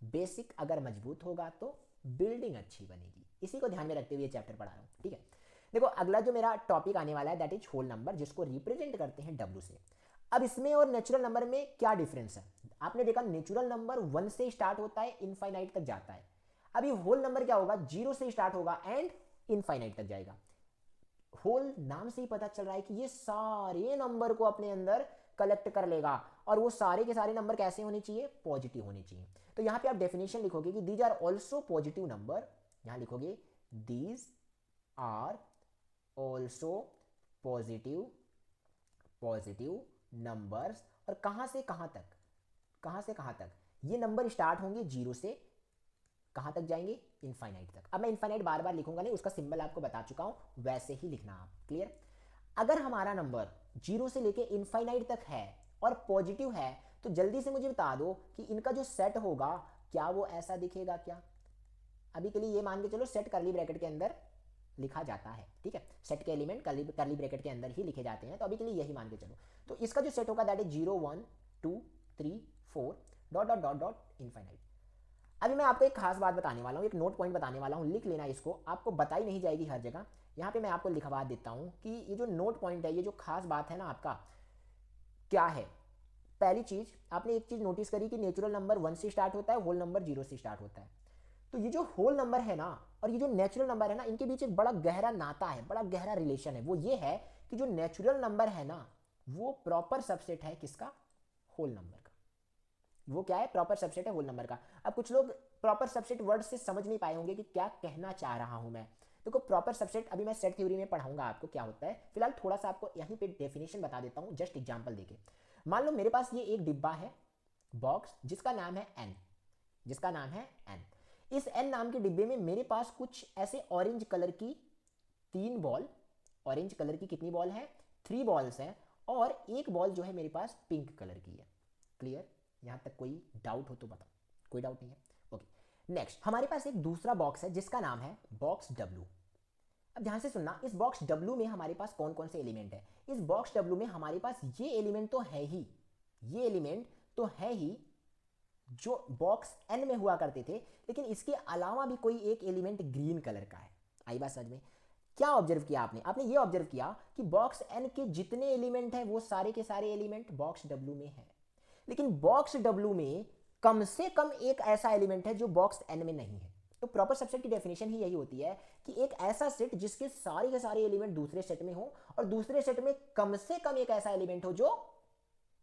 बेसिक अगर मजबूत होगा तो बिल्डिंग अच्छी बनेगी, इसी को ध्यान में रखते हुए ये चैप्टर पढ़ा रहा हूँ। ठीक है, देखो अगला जो मेरा टॉपिक आने वाला है दैट इज होल नंबर, जिसको रिप्रेजेंट करते हैं W से। अब इसमें और नेचुरल नंबर में क्या डिफरेंस है? आपने देखा नेचुरल नंबर 1 से स्टार्ट होता है, इनफाइनाइट तक जाता है। अब ये होल नंबर क्या होगा, 0 से स्टार्ट होगा एंड इनफाइनाइट तक जाएगा। होल नाम से ही पता चल रहा है कि ये सारे नंबर को अपने अंदर कलेक्ट कर लेगा, और वो सारे के सारे नंबर कैसे होने चाहिए, पॉजिटिव होने चाहिए। तो यहां पे आप डेफिनेशन लिखोगे कि these are also positive number, यहां लिखोगे these are also positive numbers. और कहां से कहां तक, कहां से कहां तक ये नंबर स्टार्ट होंगे, 0 से कहां तक जाएंगे, इनफाइनाइट तक। अब मैं इनफाइनाइट बार बार लिखूंगा नहीं, उसका सिंबल आपको बता चुका हूं, वैसे ही लिखना आप। क्लियर? अगर हमारा नंबर 0 से लेके इनफाइनाइट तक है और पॉजिटिव है, तो जल्दी से मुझे बता दो कि इनका जो सेट होगा क्या वो ऐसा दिखेगा क्या? अभी के लिए ये मान के चलो सेट कर्ली ब्रैकेट के अंदर लिखा जाता है। ठीक है, सेट के एलिमेंट कर्ली ब्रैकेट के अंदर ही लिखे जाते हैं, तो अभी के लिए यही मान के चलो। तो इसका जो सेट होगा that is 0 1 2 3 4 dot dot dot dot infinite. अभी मैं आपको एक खास बात बताने वाला हूँ, एक नोट पॉइंट बताने वाला हूँ, लिख लेना इसको, आपको बताई नहीं जाएगी हर जगह। यहाँ पे मैं आपको लिखवा देता हूँ कि ये जो नोट पॉइंट है, ये जो खास बात है ना आपका, क्या है। पहली चीज, आपने एक चीज नोटिस करी कि नेचुरल नंबर 1 से स्टार्ट होता है, होल नंबर 0 से स्टार्ट होता है। तो ये जो होल नंबर है ना और ये जो नेचुरल नंबर है ना, इनके बीच एक बड़ा गहरा नाता है, बड़ा गहरा रिलेशन है। वो ये है कि जो नेचुरल नंबर है ना वो प्रॉपर सबसेट है किसका, होल नंबर का। वो क्या है, प्रॉपर सबसेट है होल नंबर का। अब कुछ लोग प्रॉपर सबसेट वर्ड से समझ नहीं पाए होंगे कि क्या कहना चाह रहा हूं मैं। देखो प्रॉपर सबसेट अभी मैं सेट थ्योरी में पढ़ाऊंगा आपको क्या होता है, फिलहाल थोड़ा सा आपको यहीं पे डेफिनेशन बता देता हूं जस्ट एग्जांपल देके। मान लो मेरे पास ये एक डिब्बा है, बॉक्स, जिसका नाम है n, जिसका नाम है n। इस n नाम के डिब्बे में मेरे पास कुछ ऐसे ऑरेंज कलर की 3 बॉल, ऑरेंज कलर की कितनी बॉल है, 3 बॉल्स हैं, और एक बॉल जो है मेरे पास पिंक कलर की है। क्लियर? यहां तक कोई डाउट हो तो बताओ। कोई डाउट नहीं है? ओके, नेक्स्ट हमारे पास एक दूसरा बॉक्स है जिसका नाम है बॉक्स W। अब ध्यान से सुनना, इस बॉक्स W में हमारे पास कौन कौन से एलिमेंट है। इस बॉक्स W में हमारे पास ये एलिमेंट तो है ही, ये एलिमेंट तो है ही जो बॉक्स N में हुआ करते थे, लेकिन इसके अलावा भी कोई एक एलिमेंट ग्रीन कलर का है। आई बात समझ में? क्या ऑब्जर्व किया आपने? आपने ये ऑब्जर्व किया कि बॉक्स N के जितने एलिमेंट हैं वो सारे के सारे एलिमेंट बॉक्स W में है, लेकिन बॉक्स W में कम से कम एक ऐसा एलिमेंट है जो बॉक्स N में नहीं है। तो प्रॉपर सबसेट की डेफिनेशन ही यही होती है कि एक ऐसा सेट जिसके सारे के सारे एलिमेंट दूसरे सेट में हो, और दूसरे सेट में कम से कम एक ऐसा एलिमेंट हो जो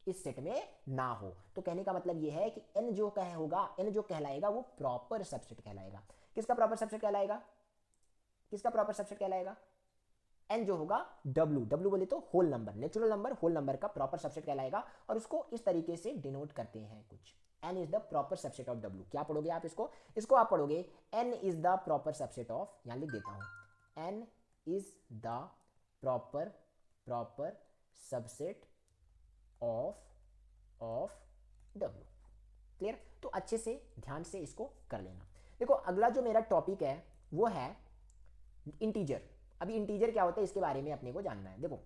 इस सेट में ना हो। तो कहने का मतलब यह है कि n जो कह होगा, n जो कहलाएगा वो प्रॉपर सबसेट कहलाएगा। किसका प्रॉपर सबसेट कहलाएगा, किसका प्रॉपर सबसेट कहलाएगा, n जो होगा w बोले तो whole number, natural number whole number का प्रॉपर सबसेट कहलाएगा और उसको इस तरीके से डिनोट करते हैं कुछ। n is the proper subset of w। क्या पढ़ोगे आप इसको आप पढ़ोगे n is the proper subset of, यहां लिख देता हूं, n is the proper subset of w। Clear? तो अच्छे से ध्यान से इसको कर लेना। देखो अगला जो मेरा टॉपिक है वो है इंटीजर। अभी इंटीजर क्या होता है इसके बारे में अपने को जानना है। देखो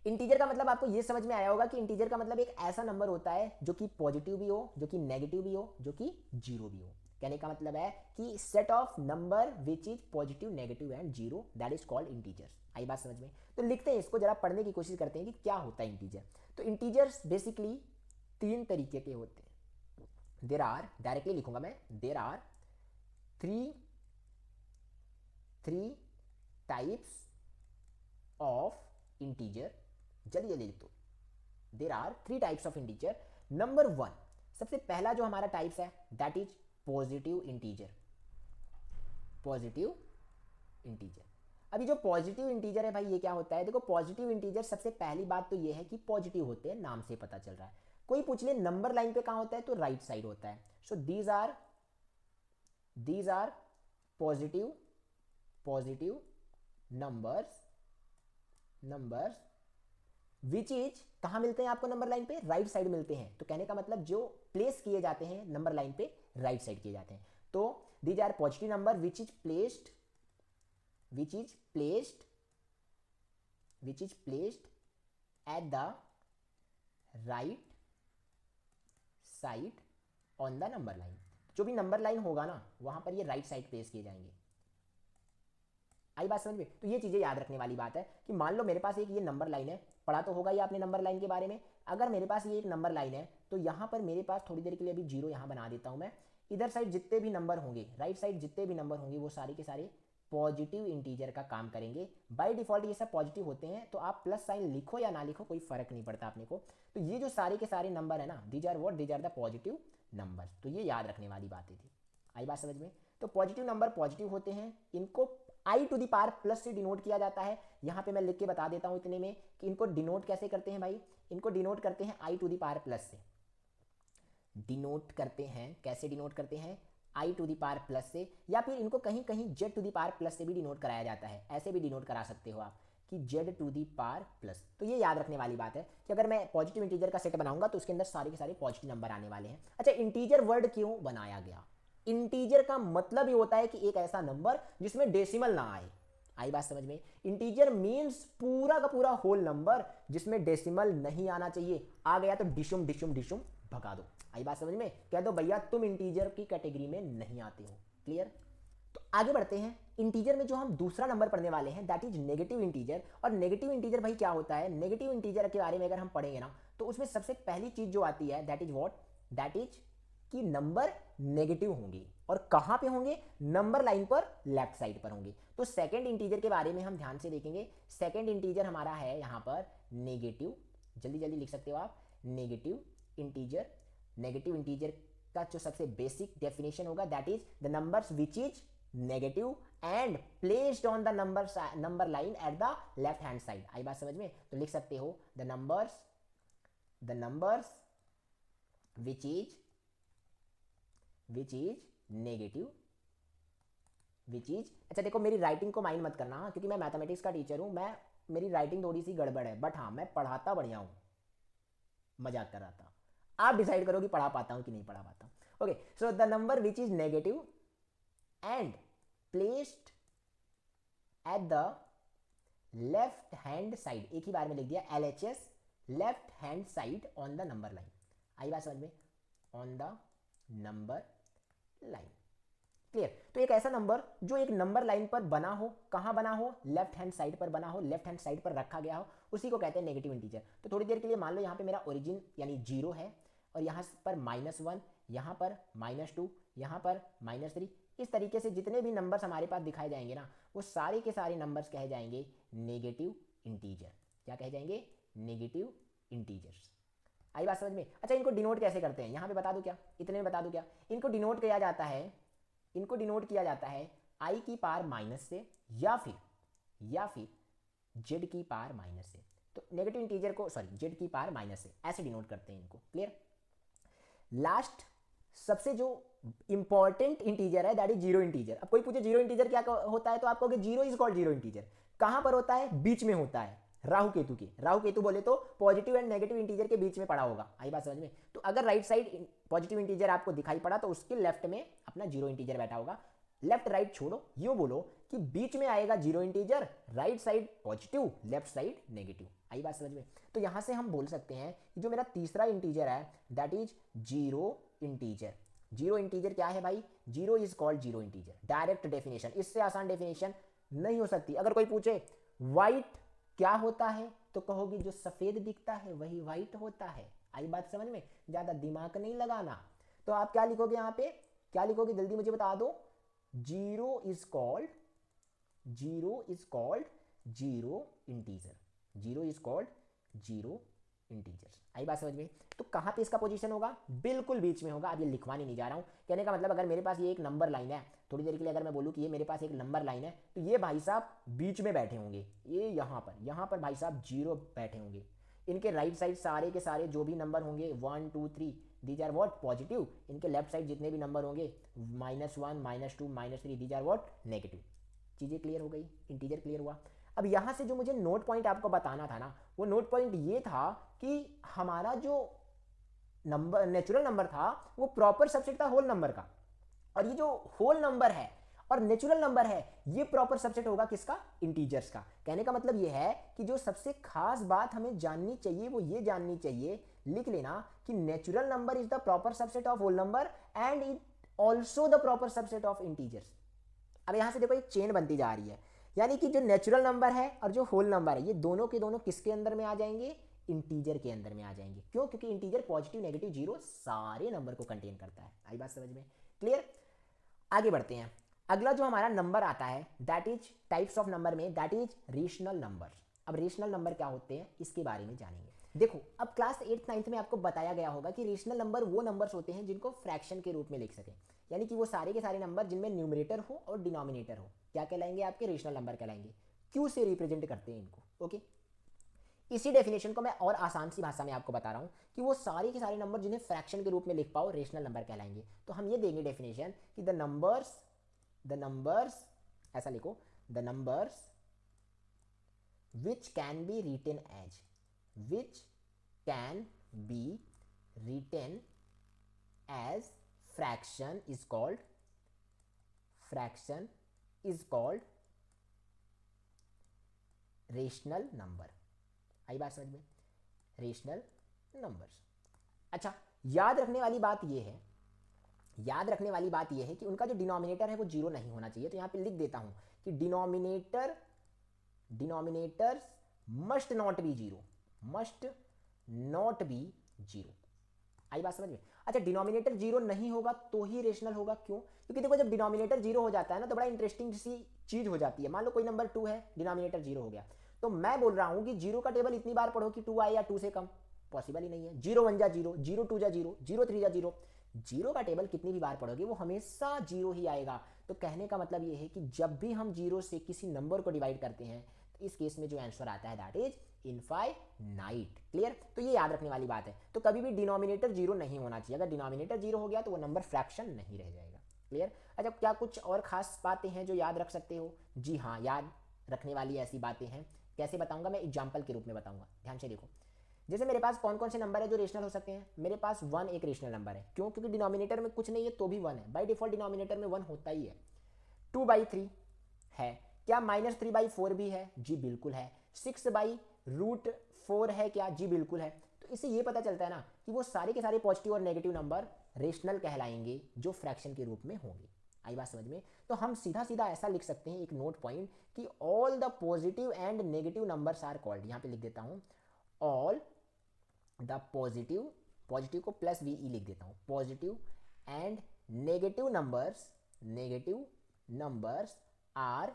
इंटीजर का मतलब आपको ये समझ में आया होगा कि इंटीजर का मतलब एक ऐसा नंबर होता है जो कि पॉजिटिव भी हो, जो कि नेगेटिव भी हो, जो कि जीरो भी हो। कहने का मतलब है कि set of number which is positive, negative and zero, that is called integers. आई बात समझ में? तो लिखते हैं इसको, जरा पढ़ने की कोशिश करते हैं कि क्या होता है इंटीजर। तो इंटीजर्स बेसिकली तीन तरीके के होते हैं। देर आर, डायरेक्टली लिखूंगा मैं, there are three types of integer. जल्दी जल्दी लिख दो। There are three types of integer. Number one, सबसे पहला जो हमारा टाइप्स है that is positive integer. Positive integer, अभी जो पॉजिटिव इंटीजर है भाई ये क्या होता है? देखो पॉजिटिव इंटीजर सबसे पहली बात तो ये है कि पॉजिटिव होते हैं, नाम से पता चल रहा है। कोई पूछ ले नंबर लाइन पे कहां होता है, तो राइट साइड होता है। So these are positive numbers which is, कहां मिलते हैं आपको नंबर लाइन पे? राइट साइड मिलते हैं। तो कहने का मतलब जो प्लेस किए जाते हैं नंबर लाइन पे राइट साइड किए जाते हैं। तो these are positive number which is placed at the right side on the number line. जो भी नंबर लाइन होगा ना वहां पर ये राइट साइड प्लेस किए जाएंगे। आई बात समझ में? तो ये चीजें याद रखने वाली बात है कि मान लो मेरे पास एक ये नंबर लाइन है, पढ़ा तो होगा ये आपने नंबर लाइन के बारे में। अगर मेरे पास ये एक नंबर लाइन है तो यहाँ पर मेरे पास थोड़ी देर के लिए अभी जीरो यहाँ बना देता हूँ मैं। इधर साइड जितने भी नंबर होंगे, राइट साइड जितने भी नंबर होंगे वो सारे के सारे पॉजिटिव इंटीजर का काम करेंगे। बाय डिफॉल्ट ये सब पॉजिटिव होते हैं, तो आप प्लस साइन लिखो या ना लिखो कोई फर्क नहीं पड़ता अपने को। तो ये जो सारे के सारे नंबर है ना, these are the positive number. तो ये याद रखने वाली बातें थी। आई बात समझ में? तो पॉजिटिव नंबर पॉजिटिव होते हैं, इनको आई टू द पावर प्लस से डिनोट किया जाता है। यहाँ पे मैं लिख के बता देता हूँ इतने में कि इनको डिनोट कैसे करते हैं भाई। इनको डिनोट करते हैं I to the power plus से। डिनोट करते हैं, कैसे डिनोट करते हैं? I to the power plus से, या फिर इनको कहीं कहीं Z to the power plus से भी डिनोट कराया जाता है। ऐसे भी डिनोट करा सकते हो आप कि Z to the power plus. तो ये याद रखने वाली बात है कि अगर मैं पॉजिटिव इंटीजर का सेट बनाऊंगा तो उसके अंदर सारे के सारे पॉजिटिव नंबर आने वाले हैं। अच्छा, इंटीजर वर्ड क्यों बनाया गया? इंटीजर का मतलब ये होता है कि एक ऐसा नंबर जिसमें डेसिमल ना आए। आई बात समझ में? इंटीजर मींस पूरा का पूरा होल नंबर जिसमें डेसिमल नहीं आना चाहिए। आ गया तो डिशुम डिशुम डिशुम भगा दो। आई बात समझ में? कह दो भैया तुम इंटीजर की कैटेगरी में नहीं आते हो। क्लियर? तो आगे बढ़ते हैं। इंटीजर में जो हम दूसरा नंबर पढ़ने वाले हैं दैट इज नेगेटिव इंटीजर। और नेगेटिव इंटीजर भाई क्या होता है? नेगेटिव इंटीजर के बारे में अगर हम पढ़ेंगे ना तो उसमें सबसे पहली चीज जो आती है that is what? That is कि नंबर नेगेटिव होंगे। और कहां पे होंगे? नंबर लाइन पर लेफ्ट साइड पर होंगे। तो सेकंड इंटीजर के बारे में हम ध्यान से देखेंगे। सेकंड इंटीजर हमारा है यहां पर नेगेटिव। जल्दी जल्दी लिख सकते हो आप, नेगेटिव इंटीजर। नेगेटिव इंटीजर का जो सबसे बेसिक डेफिनेशन होगा that is the numbers which is negative and placed on the number line at the left hand side. आई बात समझ में? तो लिख सकते हो the numbers which is negative, which is. अच्छा देखो मेरी राइटिंग को माइंड मत करना क्योंकि मैं मैथमेटिक्स का टीचर हूं। मेरी राइटिंग थोड़ी सी गड़बड़ है, बट हाँ मैं पढ़ाता बढ़िया हूं। मजाक कर रहा था। आप डिसाइड करो कि पढ़ा पाता हूं कि नहीं पढ़ा पाता हूं। Okay, so the number which is negative and placed at the left hand side. एक ही बार में लिख दिया LHS, left hand side on the number line. आई बात समझ में? On the number line. Clear? तो एक ऐसा नंबर जो एक नंबर लाइन पर बना हो, कहां बना हो? लेफ्ट हैंड साइड पर बना हो, लेफ्ट हैंड साइड पर रखा गया हो, उसी को कहते हैं नेगेटिव इंटीजर। तो थोड़ी देर के लिए मान लो यहां पे मेरा ओरिजिन यानी जीरो है और यहां पर -1, यहां पर -2, यहां पर -3। इस तरीके से जितने भी नंबर्स हमारे पास दिखाए जाएंगे ना वो सारे के सारे नंबर्स कहे जाएंगे नेगेटिव इंटीजर। क्या कहे जाएंगे? Negative integers. आई बात समझ में? अच्छा, इनको डिनोट कैसे करते हैं यहां पे बता दूं क्या? इतने में बता दूं क्या? इनको डिनोट किया जाता है आई की पावर माइनस से, या फिर जेड की पावर माइनस से। तो नेगेटिव इंटीजर को सॉरी जेड की पावर माइनस से ऐसे डिनोट करते हैं इनको। क्लियर। लास्ट सबसे जो इंपॉर्टेंट इंटीजर है दैट इज जीरो इंटीजर। अब कोई पूछे जीरो इंटीजर क्या होता है तो आप कहोगे zero is called zero integer. कहां पर होता है? बीच में होता है राहु केतु के। राहु केतु बोले तो पॉजिटिव एंड नेगेटिव इंटीजर के बीच में पड़ा होगा। आई बात समझ में? तो अगर राइट साइड पॉजिटिव इंटीजर आपको दिखाई पड़ा तो उसके लेफ्ट में अपना जीरो इंटीजर बैठा होगा। लेफ्ट राइट छोड़ो, यूं बोलो कि बीच में आएगा zero integer, right side positive, left side negative. आई बात समझ में? तो यहां से हम बोल सकते हैं कि जो मेरा तीसरा इंटीजर है that is zero integer. Zero integer क्या है भाई? Zero is called zero integer. Direct definition, इससे आसान डेफिनेशन नहीं हो सकती। अगर कोई पूछे व्हाइट क्या होता है तो कहोगे जो सफेद दिखता है वही व्हाइट होता है। आई बात समझ में? ज्यादा दिमाग नहीं लगाना। तो आप क्या लिखोगे यहां पे? क्या लिखोगे जल्दी मुझे बता दो। Zero is called zero integer. Zero is called zero integer. आई बात समझ में? तो कहां पे इसका पोजीशन होगा? बिल्कुल बीच में होगा। अब ये लिखवाने नहीं जा रहा हूं। कहने का मतलब अगर मेरे पास ये एक नंबर लाइन है, थोड़ी देर के लिए अगर मैं बोलूं कि ये मेरे पास एक नंबर लाइन है तो ये भाई साहब बीच में बैठे होंगे। ये यहां पर भाई साहब जीरो बैठे होंगे। इनके राइट साइड सारे के सारे जो भी नंबर होंगे 1 2 3 दीज आर व्हाट पॉजिटिव। इनके लेफ्ट साइड जितने भी नंबर होंगे -1 -2 -3 दीज आर व्हाट नेगेटिव। चीजें क्लियर हो गई? इंटीजर क्लियर हुआ। अब यहां से जो मुझे नोट पॉइंट आपको बताना था ना, वो नोट पॉइंट ये था कि हमारा जो नंबर नेचुरल नंबर था वो प्रॉपर सबसेट था होल नंबर का। और ये जो होल नंबर है और नेचुरल नंबर है ये प्रॉपर सबसेट होगा किसका? इंटीजर्स का। कहने का मतलब ये है कि जो सबसे खास बात हमें जाननी चाहिए वो ये जाननी चाहिए, लिख लेना कि natural number is the proper subset of whole number and it also the proper subset of integers. अब यहां से देखो एक चेन बनती जा रही है, यानी कि जो नेचुरल नंबर है और जो होल नंबर है ये दोनों के दोनों किसके अंदर में आ जाएंगे? इंटीजर के अंदर में आ जाएंगे। क्यों? क्योंकि इंटीजर पॉजिटिव नेगेटिव जीरो सारे नंबर को कंटेन करता है। आई बात समझ में? क्लियर। आगे बढ़ते हैं। अगला जो हमारा नंबर आता है that is types of number में दैट इज रेशनल नंबर। अब रेशनल नंबर क्या होते हैं इसके बारे में जानेंगे। देखो अब क्लास 8th 9th में आपको बताया गया होगा कि रेशनल नंबर वो नंबर्स होते हैं जिनको फ्रैक्शन के रूप में लिख सकें, यानी कि वो सारे के सारे नंबर जिनमें न्यूमरेटर हो और डिनोमिनेटर हो क्या कहलाएंगे? आपके रेशनल नंबर कहलाएंगे। क्यू से रिप्रेजेंट करते हैं इनको। ओके, इसी डेफिनेशन को मैं और आसान सी भाषा में आपको बता रहा हूं कि वो सारे के सारे नंबर जिन्हें फ्रैक्शन के रूप में लिख पाओ रेशनल नंबर कहलाएंगे। तो हम ये देंगे डेफिनेशन कि द नंबर्स ऐसा लिखो, the numbers which can be written as fraction is called rational number. आई बात समझ में? Rational numbers. अच्छा, याद रखने वाली बात यह है कि उनका जो डिनोमिनेटर है वो जीरो नहीं होना चाहिए। तो यहां पे लिख देता हूं कि denominators must not be zero. आई बात समझ में? अच्छा, डिनोमिनेटर जीरो नहीं होगा तो ही रेशनल होगा। क्यों? क्योंकि देखो जब डिनोमिनेटर जीरो हो जाता है ना तो बड़ा इंटरेस्टिंग सी चीज हो जाती है। मान लो कोई नंबर 2 है, डिनोमिनेटर जीरो हो गया, तो मैं बोल रहा हूं कि जीरो का टेबल इतनी बार पढ़ो कि 2 आए या 2 से कम, पॉसिबल ही नहीं है। 0 1 जा 0, 0 2 जा 0, 0 3 जा 0। जीरो का टेबल कितनी भी बार पढ़ोगे वो हमेशा जीरो ही आएगा। तो कहने का मतलब ये है कि जब भी हम जीरो से किसी नंबर को डिवाइड करते हैं तो इस केस में जो आंसर आता है दैट इज इनफाइनाइट। क्लियर? तो ये याद रखने वाली बात है। तो कभी भी डिनोमिनेटर जीरो नहीं होना चाहिए। अगर डिनोमिनेटर जीरो हो गया तो वो नंबर फ्रैक्शन नहीं रह जाएगा। क्लियर? अच्छा, क्या कुछ और खास बातें हैं जो याद रख सकते हो? जी हाँ, याद रखने वाली ऐसी बातें हैं। कैसे बताऊंगा? मैं एग्जाम्पल के रूप में बताऊंगा। ध्यान से देखो, जैसे मेरे पास कौन कौन से नंबर है जो रेशनल हो सकते हैं। मेरे पास 1 एक रेशनल नंबर है। क्यों? क्योंकि डिनोमिनेटर में कुछ नहीं है तो भी 1 है। बाय डिफॉल्ट डिनोमिनेटर में 1 होता ही है। 2/3 है। क्या -3/4 भी है? जी बिल्कुल है। 6/√4 है क्या? जी बिल्कुल है। तो इससे ये पता चलता है ना कि वो सारे के सारे पॉजिटिव और नेगेटिव नंबर रेशनल कहलाएंगे जो फ्रैक्शन के रूप में होंगे। आई बात समझ में? तो हम सीधा सीधा ऐसा लिख सकते हैं एक नोट पॉइंट कि all the positive and negative numbers are called. यहां पे लिख देता हूं ऑल द पॉजिटिव को प्लस वी लिख देता हूं, positive and negative numbers are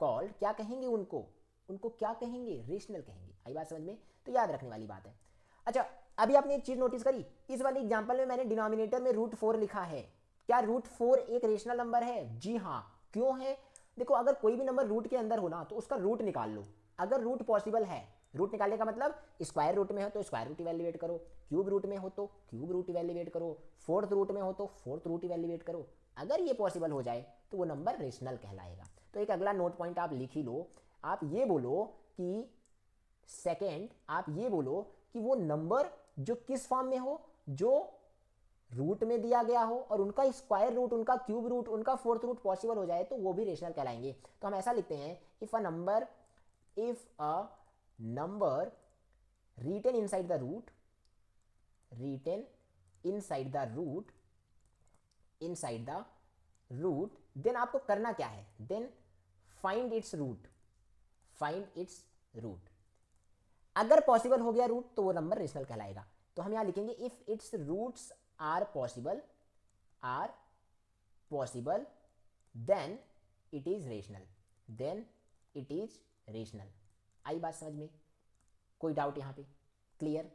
called क्या कहेंगे? उनको क्या कहेंगे? रेशनल कहेंगे। आई बात समझ में? तो याद रखने वाली बात है। अच्छा, अभी आपने एक चीज नोटिस करी, इस वाले एग्जांपल में मैंने डिनोमिनेटर में √4 लिखा है। क्या √4 एक रेशनल नंबर है? जी हाँ। क्यों है? देखो अगर कोई भी नंबर रूट के अंदर हो ना तो उसका रूट निकाल लो, अगर रूट पॉसिबल है। रूट निकालने का मतलब स्क्वायर रूट में हो तो स्क्वायर रूट इवैल्यूएट करो, क्यूब रूट में हो तो क्यूब रूट इवैल्यूएट करो, फोर्थ रूट में हो तो फोर्थ रूट इवैल्यूएट करो। अगर ये पॉसिबल हो जाए तो वो नंबर रेशनल कहलाएगा। तो एक अगला नोट पॉइंट आप लिख ही लो, आप ये बोलो कि सेकेंड, आप ये बोलो कि वो नंबर जो किस फॉर्म में हो, जो रूट में दिया गया हो और उनका स्क्वायर रूट, उनका क्यूब रूट, उनका फोर्थ रूट पॉसिबल हो जाए तो वो भी रेशनल कहलाएंगे। तो हम ऐसा लिखते हैं, if a number written inside the root, then आपको करना क्या है, देन फाइंड इट्स रूट। अगर पॉसिबल हो गया रूट तो वो नंबर रेशनल कहलाएगा। तो हम यहां लिखेंगे if its roots are possible then it is rational. आई बात समझ में? कोई डाउट यहां पे? क्लियर?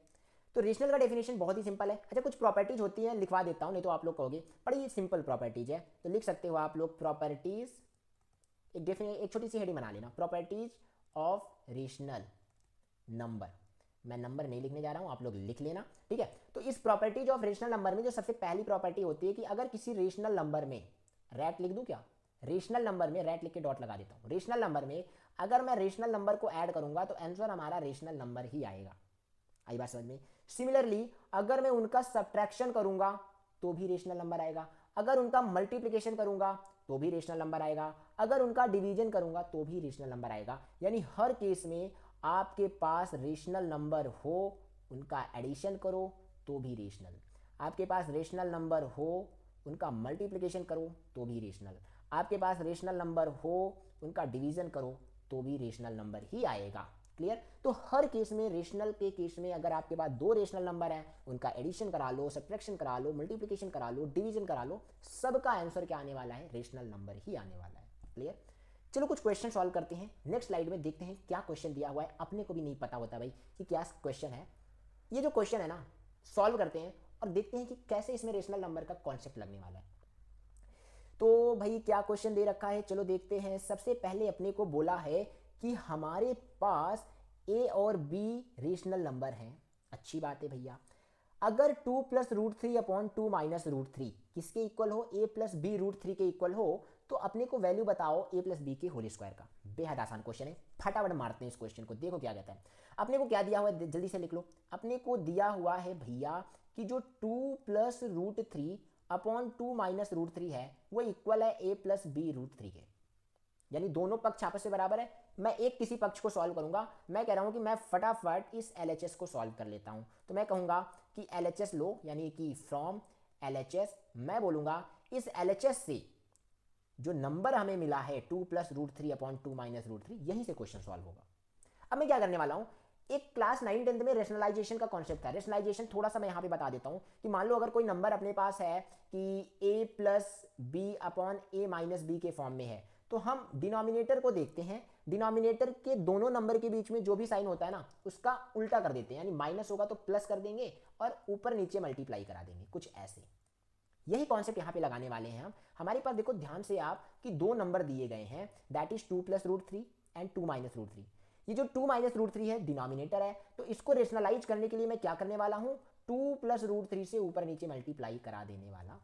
तो रेशनल का डेफिनेशन बहुत ही सिंपल है। अच्छा कुछ प्रॉपर्टीज होती हैं, लिखवा देता हूं, नहीं तो आप लोग कहोगे बड़ी सिंपल प्रॉपर्टीज है, तो लिख सकते हो आप लोग प्रॉपर्टीज, एक छोटी सी हेडिंग बना लेना, प्रॉपर्टीज ऑफ रेशनल नंबर। मैं नंबर नहीं लिखने जा रहा हूं, आप लोग लिख लेना, ठीक है। तो इस प्रॉपर्टीज ऑफ रेशनल नंबर में जो सबसे पहली प्रॉपर्टी होती है कि अगर किसी रेशनल नंबर में, रैट लिख दूं क्या, रेशनल नंबर में रैट लिख के डॉट लगा देता हूं, रेशनल नंबर में अगर मैं रेशनल नंबर को ऐड करूंगा तो आंसर हमारा रेशनल नंबर ही आएगा। आई बात समझ में? सिमिलरली अगर मैं उनका सब्ट्रैक्शन करूंगा तो भी रेशनल नंबर आएगा, अगर उनका मल्टीप्लिकेशन करूंगा तो भी रेशनल नंबर आएगा, अगर उनका डिवीजन करूंगा तो भी रेशनल नंबर आएगा। यानी हर केस में आपके पास रेशनल नंबर हो, उनका एडिशन करो तो भी रेशनल, आपके पास रेशनल नंबर हो, उनका मल्टीप्लिकेशन करो तो भी रेशनल, आपके पास रेशनल नंबर हो, उनका डिवीजन करो तो भी रेशनल नंबर ही आएगा। क्लियर? तो हर केस में, रेशनल के केस में अगर आपके पास दो रेशनल नंबर है, उनका एडिशन करा लो, सब्ट्रैक्शन करा लो, मल्टीप्लिकेशन करा लो, डिवीजन करा लो, सबका आंसर क्या आने वाला है, रेशनल नंबर ही आने वाला है। क्लियर? चलो कुछ क्वेश्चन सॉल्व करते हैं, नेक्स्ट स्लाइड में देखते हैं क्या क्वेश्चन दिया हुआ है। अपने को भी नहीं पता होता भाई कि क्या क्वेश्चन है। ये जो क्वेश्चन है ना, सॉल्व करते हैं और देखते हैं कि कैसे इसमें रेशनल नंबर का कॉन्सेप्ट लगने वाला है। तो भाई क्या क्वेश्चन दे रखा है, चलो देखते हैं। सबसे पहले अपने को बोला है कि हमारे पास ए और बी रेशनल नंबर हैं। अच्छी बात है भैया। अगर 2 plus root 3 upon 2 minus root 3 किसके इक्वल हो, ए प्लस बी रूट 3 के इक्वल हो, तो अपने को वैल्यू बताओ ए प्लस बी के होल स्क्वायर का। बेहद आसान क्वेश्चन है, फटाफट मारते हैं इस क्वेश्चन को, देखो क्या कहता है। अपने को क्या दिया हुआ है, जल्दी से लिख लो। अपने को दिया हुआ है भैया कि जो 2 plus root 3 upon 2 minus root 3 है वो इक्वल है ए प्लस बी रूट 3 के। यानी दोनों पक्ष आपस में बराबर है। मैं एक किसी पक्ष को सॉल्व करूंगा, मैं कह रहा हूं कि मैं फटाफट इस LHS को सॉल्व कर लेता हूं। तो मैं कहूंगा कि LHS लो, यानी कि फ्रॉम LHS मैं बोलूंगा इस LHS से जो नंबर हमें मिला है 2 plus root 3 upon 2 minus root 3, यहीं से क्वेश्चन सॉल्व होगा। अब मैं क्या करने वाला हूं, एक क्लास 9 10th में रेशनलाइजेशन का कॉन्सेप्ट था। रेशनलाइजेशन थोड़ा सा मैं यहां पे बता देता हूं कि मान लो अगर कोई नंबर अपने पास है कि a plus B upon A minus B के फॉर्म में है, तो हम डिनोमिनेटर को देखते हैं, डिनोमिनेटर के दोनों नंबर के बीच में जो भी साइन होता है ना उसका उल्टा कर देते हैं, यानी माइनस होगा तो प्लस कर देंगे और ऊपर नीचे मल्टीप्लाई करा देंगे, कुछ ऐसे। यही कॉन्सेप्ट यहाँ पे लगाने वाले हैं हम। हमारे पास देखो ध्यान से आप कि दो नंबर दिए गए हैं, that is 2 plus root 3 and 2 minus root 3। ये जो 2 माइनस रूट 3 है डिनोमिनेटर है, तो इसको रेशनलाइज करने के लिए मैं क्या करने वाला हूँ, 2 प्लस रूट 3 से ऊपर नीचे मल्टीप्लाई करा देने वाला।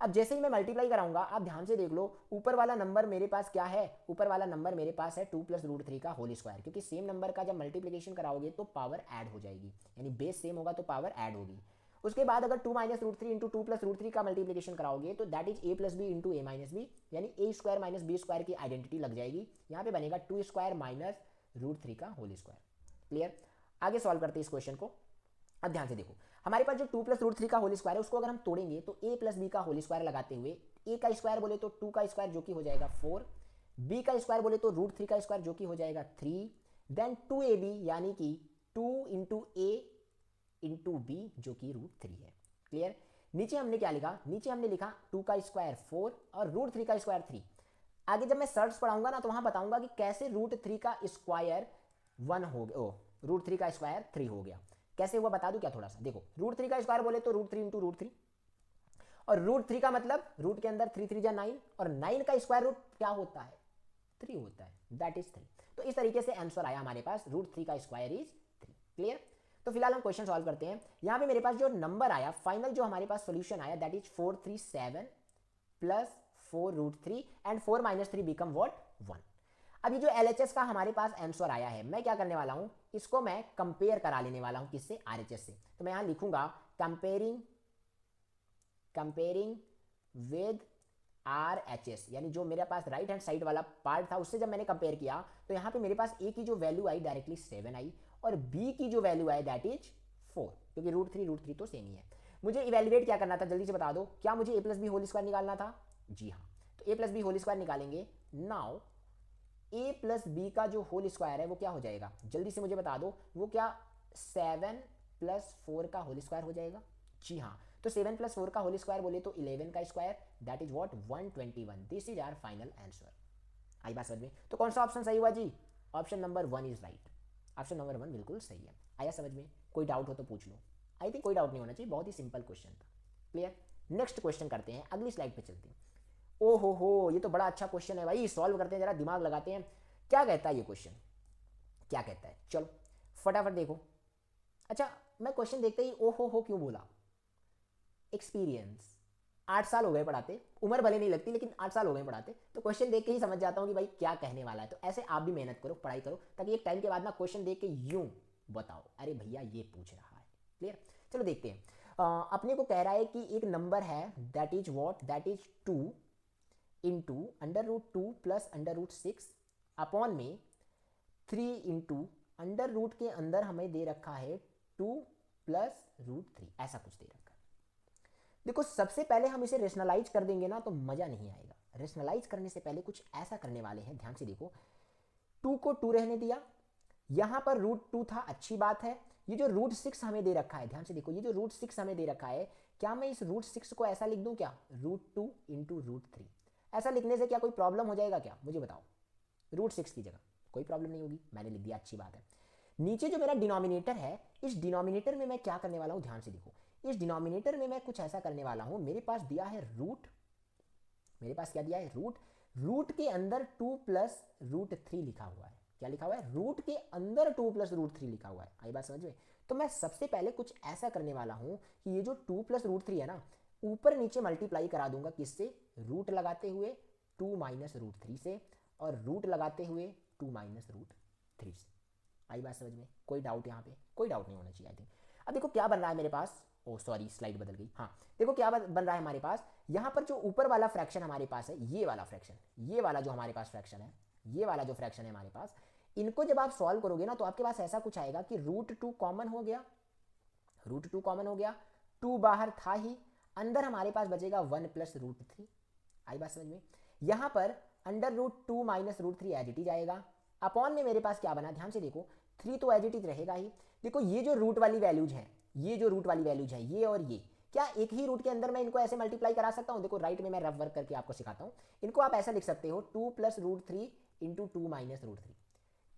अब जैसे ही मैं मल्टीप्लाई कराऊंगा, आप ध्यान से देख लो, ऊपर वाला नंबर मेरे पास क्या है, ऊपर वाला नंबर मेरे पास है 2 प्लस रूट 3 का होल स्क्वायर, क्योंकि सेम नंबर का जब मल्टीप्लिकेशन कराओगे तो पावर ऐड हो जाएगी, यानी बेस सेम होगा तो पावर ऐड होगी। उसके बाद अगर 2 minus root 3 into 2 plus root 3 का मल्टीप्लिकेशन कराओगे तो that is A plus B into A minus B, यानी A square minus B square की आइडेंटिटी लग जाएगी। यहाँ पे बनेगा 2 स्क्वायर माइनस रूट 3 का होल स्क्वायर। क्लियर? आगे सॉल्व करते हैं इस क्वेश्चन को। अब ध्यान से देखो, हमारे पास जो 2 प्लस रूट 3 का होल स्क्वायर है उसको अगर हम तोड़ेंगे तो ए प्लस बी का होल स्क्वायर लगाते हुए ए का स्क्वायर बोले तो 2 का स्क्वायर जो कि हो जाएगा 4, बी का स्क्वायर बोले तो रूट 3 का स्क्वायर जो कि हो जाएगा 3, देन 2ab यानी कि 2 इंटू ए इंटू बी जो कि रूट 3 है। क्लियर? नीचे हमने क्या लिखा, नीचे हमने लिखा 2 का स्क्वायर 4 और रूट 3 का स्क्वायर 3। आगे जब मैं सर्च पढ़ाऊंगा ना तो वहां बताऊंगा कि कैसे रूट 3 का स्क्वायर 1 हो गया, रूट 3 का स्क्वायर 3 हो गया, कैसे हुआ बता दूं क्या थोड़ा सा। देखो रूट 3 का स्क्वायर बोले तो रूट 3 इंटू रूट 3, और रूट 3 का मतलब रूट के अंदर 3 3 जा 9, और 9 का स्क्वायर रूट क्या होता है, 3 होता है, दैट इज 3। तो इस तरीके से आंसर आया हमारे पास √3 का स्क्वायर इज 3। क्लियर? तो फिलहाल हम क्वेश्चन सॉल्व करते हैं। यहाँ पे मेरे पास जो नंबर आया फाइनल, जो हमारे पास सोल्यूशन आया, that is 437 plus 4√3 and 4 minus 3 become what 1। अब ये जो LHS का हमारे पास आंसर आया है, मैं क्या करने वाला हूं, इसको मैं कंपेयर करा लेने वाला हूं किससे, RHS से। तो मैं यहां लिखूंगा कंपेयरिंग विद RHS, यानी जो मेरे पास राइट हैंड साइड वाला पार्ट था उससे जब मैंने कंपेयर किया तो यहाँ पे मेरे पास A की जो वैल्यू आई डायरेक्टली 7 आई और B की जो वैल्यू आई दैट इज 4, क्योंकि √3 तो सेम ही है। मुझे इवेल्युएट क्या करना था, जल्दी से बता दो, क्या मुझे A plus B whole square निकालना था? जी हाँ, तो A plus B whole square निकालेंगे। नाउ A प्लस बी का जो होल स्क्वायर है वो क्या हो जाएगा, जल्दी से मुझे बता दो, वो क्या 7 प्लस 4 का होल स्क्वायर हो जाएगा? जी हाँ, तो 7 प्लस 4 का होल स्क्वायर बोले तो 11 का square, that is what 121। This is our final answer. आई बात समझ में? तो कौन सा ऑप्शन सही हुआ जी? Option number 1 is right. Option number 1 बिल्कुल सही है। आया समझ में? कोई डाउट हो तो पूछ लो। आई थिंक कोई डाउट नहीं होना चाहिए, बहुत ही सिंपल क्वेश्चन था। क्लियर? नेक्स्ट क्वेश्चन करते हैं, अगली स्लाइड पे चलते हैं। ओ हो, ये तो बड़ा अच्छा क्वेश्चन है भाई, सॉल्व करते हैं, जरा दिमाग लगाते हैं। क्या कहता है ये क्वेश्चन, क्या कहता है? चलो फटाफट देखो। अच्छा, मैं क्वेश्चन देखते ही ओ हो क्यों बोला? एक्सपीरियंस, 8 साल हो गए पढ़ाते, उम्र भले नहीं लगती लेकिन 8 साल हो गए पढ़ाते, तो क्वेश्चन देख के ही समझ जाता हूँ कि भाई क्या कहने वाला है। तो ऐसे आप भी मेहनत करो, पढ़ाई करो, ताकि एक टाइम के बाद ना क्वेश्चन देख के यूं बताओ अरे भैया ये पूछ रहा है। क्लियर? चलो देखते हैं। अपने को कह रहा है कि एक नंबर है that is what, that is 2 into √2 plus √6 upon में 3 इंटू अंडर रूट के अंदर हमें दे रखा है 2 प्लस √3, ऐसा कुछ दे रखा है। देखो सबसे पहले हम इसे रेशनलाइज कर देंगे ना तो मजा नहीं आएगा। रेशनलाइज करने से पहले कुछ ऐसा करने वाले हैं, ध्यान से देखो। 2 को 2 रहने दिया, यहां पर √2 था, अच्छी बात है। ये जो √6 हमें दे रखा है, ध्यान से देखो, ये जो √6 हमें दे रखा है, क्या मैं इस √6 को ऐसा लिख दूं क्या, √2 इंटू √3? ऐसा लिखने से क्या कोई प्रॉब्लम हो जाएगा क्या, मुझे बताओ? √6 की जगह कोई प्रॉब्लम नहीं होगी, मैंने लिख दिया, अच्छी बात है। नीचे जो मेरा डिनोमिनेटर है, इस डिनोमिनेटर में मैं क्या करने वाला हूं, ध्यान से देखो। इस डिनोमिनेटर में मैं कुछ ऐसा करने वाला हूं, मेरे पास दिया है रूट, मेरे पास क्या दिया है, रूट। रूट के अंदर 2 प्लस √3 लिखा हुआ है। क्या लिखा हुआ है? रूट के अंदर 2 प्लस √3 लिखा हुआ है। आई बात समझ में? तो मैं सबसे पहले कुछ ऐसा करने वाला हूं कि ये जो 2 प्लस √3 है ना, ऊपर नीचे मल्टीप्लाई करा दूंगा, किससे? रूट लगाते हुए 2 माइनस √3 से, और रूट लगाते हुए 2 माइनस √3 से। आई बात समझ में? कोई डाउट यहाँ पे? कोई डाउट नहीं होना चाहिए आई थिंक। अब देखो क्या बन रहा है मेरे पास, ओ सॉरी स्लाइड बदल गई। हाँ देखो क्या बन रहा है हमारे पास, यहाँ पर जो ऊपर वाला फ्रैक्शन हमारे पास है, ये वाला फ्रैक्शन, ये वाला जो हमारे पास फ्रैक्शन है, ये वाला जो फ्रैक्शन है हमारे पास, इनको जब आप सॉल्व करोगे ना तो आपके पास ऐसा कुछ आएगा कि √2 कॉमन हो गया, √2 कॉमन हो गया, 2 बाहर था ही, अंदर हमारे पास बचेगा 1 प्लस √3। आई बात समझ में? यहाँ पर √2 माइनस √3 एज इट इज आएगा, अपॉन में मेरे पास क्या बना, ध्यान से देखो, 3 तो एज इट इज रहेगा ही। देखो ये जो रूट वाली वैल्यूज है, ये जो रूट वाली वैल्यूज है, ये और ये, क्या एक ही रूट के अंदर मैं इनको ऐसे मल्टीप्लाई करा सकता हूँ? देखो राइट में मैं रफ वर्क करके आपको सिखाता हूँ। इनको आप ऐसा लिख सकते हो 2 प्लस √3 इंटू 2 माइनस √3।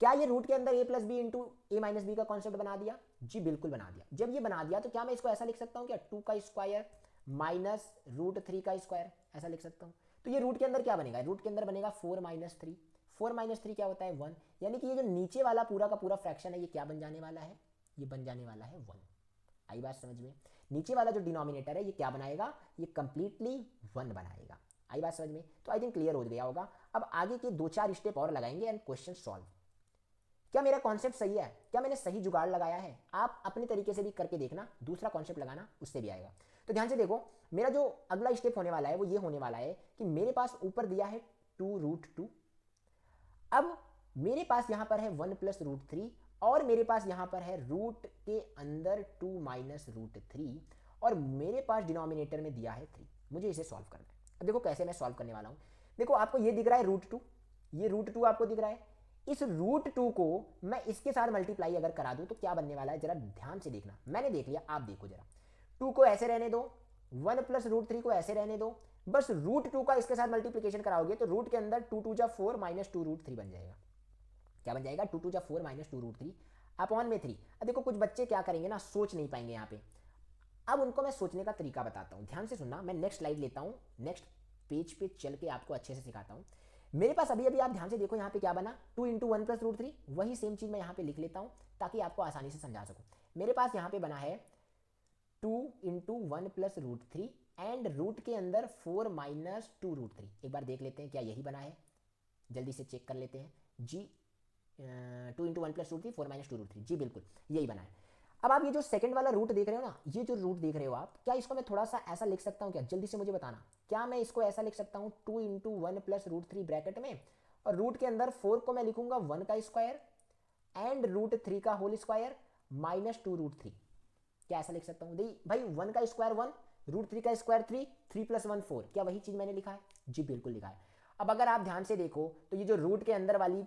क्या ये रूट के अंदर a plus B into A minus B का कॉन्सेप्ट बना दिया? जी बिल्कुल बना दिया। जब ये बना दिया तो क्या मैं इसको ऐसा लिख सकता हूँ क्या, 2 का स्क्वायर माइनस √3 का स्क्वायर, ऐसा लिख सकता हूँ। तो ये रूट के अंदर क्या बनेगा, रूट के अंदर बनेगा 4 माइनस 3। 4 माइनस 3 क्या होता है, 1। यानी कि ये जो नीचे वाला पूरा का पूरा फ्रैक्शन है, ये क्या बन जाने वाला है, ये बन जाने वाला है 1। आई बात समझ में? नीचे वाला जो डिनोमिनेटर है ये क्या बनाएगा, ये कंप्लीटली 1 बनाएगा। आई बात समझ में? तो आई थिंक क्लियर हो गया होगा। अब आगे के 2-4 स्टेप और लगाएंगे एंड क्वेश्चन सॉल्व। क्या मेरा कॉन्सेप्ट सही है? क्या मैंने सही जुगाड़ लगाया है? आप अपने तरीके से भी करके देखना, दूसरा कॉन्सेप्ट लगाना, उससे भी आएगा। तो ध्यान से देखो, मेरा जो अगला स्टेप होने वाला है वो ये होने वाला है कि मेरे पास ऊपर दिया है 2√2, अब मेरे पास यहां पर है 1 प्लस √3, और मेरे पास यहां पर है रूट के अंदर 2 माइनस √3, और मेरे पास डिनोमिनेटर में दिया है 3। मुझे इसे सॉल्व करना है। अब देखो कैसे मैं सॉल्व करने वाला हूं। देखो आपको ये दिख रहा है √2, ये √2 आपको दिख रहा है। इस √2 को मैं इसके साथ मल्टीप्लाई अगर करा दूं तो क्या बनने वाला है, जरा ध्यान से देखना। मैंने देख लिया, आप देखो जरा। 2 को ऐसे रहने दो, 1 प्लस √3 को ऐसे रहने दो, बस √2 का इसके साथ मल्टीप्लिकेशन कराओगे तो रूट के अंदर 2 2 जा 4 माइनस 2 √3 बन जाएगा। क्या बन जाएगा, 2 2 जा 4 माइनस 2 √3 अपॉन में 3। अब देखो कुछ बच्चे क्या करेंगे ना, सोच नहीं पाएंगे यहाँ पे। अब उनको मैं सोचने का तरीका बताता हूँ, ध्यान से सुनना। मैं नेक्स्ट स्लाइड लेता हूँ, नेक्स्ट पेज पे चल के आपको अच्छे से सिखाता हूँ। मेरे पास अभी अभी आप ध्यान से देखो यहाँ पे क्या बना, 2 into one plus root three, वही सेम चीज़ मैं यहाँ पे लिख लेता हूँ ताकि आपको आसानी से समझा सकूँ। मेरे पास यहाँ पे बना है 2 into one plus root three and root के अंदर 4 माइनस टू रूट थ्री। एक बार देख लेते हैं क्या यही बना है, जल्दी से चेक कर लेते हैं जी। 2 into one plus root three 4 minus two root three, जी बिल्कुल यही बना है। अब आप ये जो सेकंड वाला रूट देख रहे हो ना, ये जो रूट देख रहे हो आप, क्या इसको मैं थोड़ा सा ऐसा लिख सकता हूँ क्या, जल्दी से मुझे बताना। क्या मैं इसको ऐसा लिख सकता हूँ 2 into one plus root three bracket में, और रूट के अंदर 4 को मैं लिखूंगा 1 का स्क्वायर एंड रूट थ्री का whole square minus two root three. क्या ऐसा लिख सकता हूँ भाई, 1 का स्क्वायर 1, रूट थ्री का स्क्वायर 3, 3 प्लस 1 4। क्या वही चीज़ मैंने लिखा है? जी बिल्कुल लिखा है। अब अगर आप ध्यान से देखो तो ये जो रूट के अंदर वाली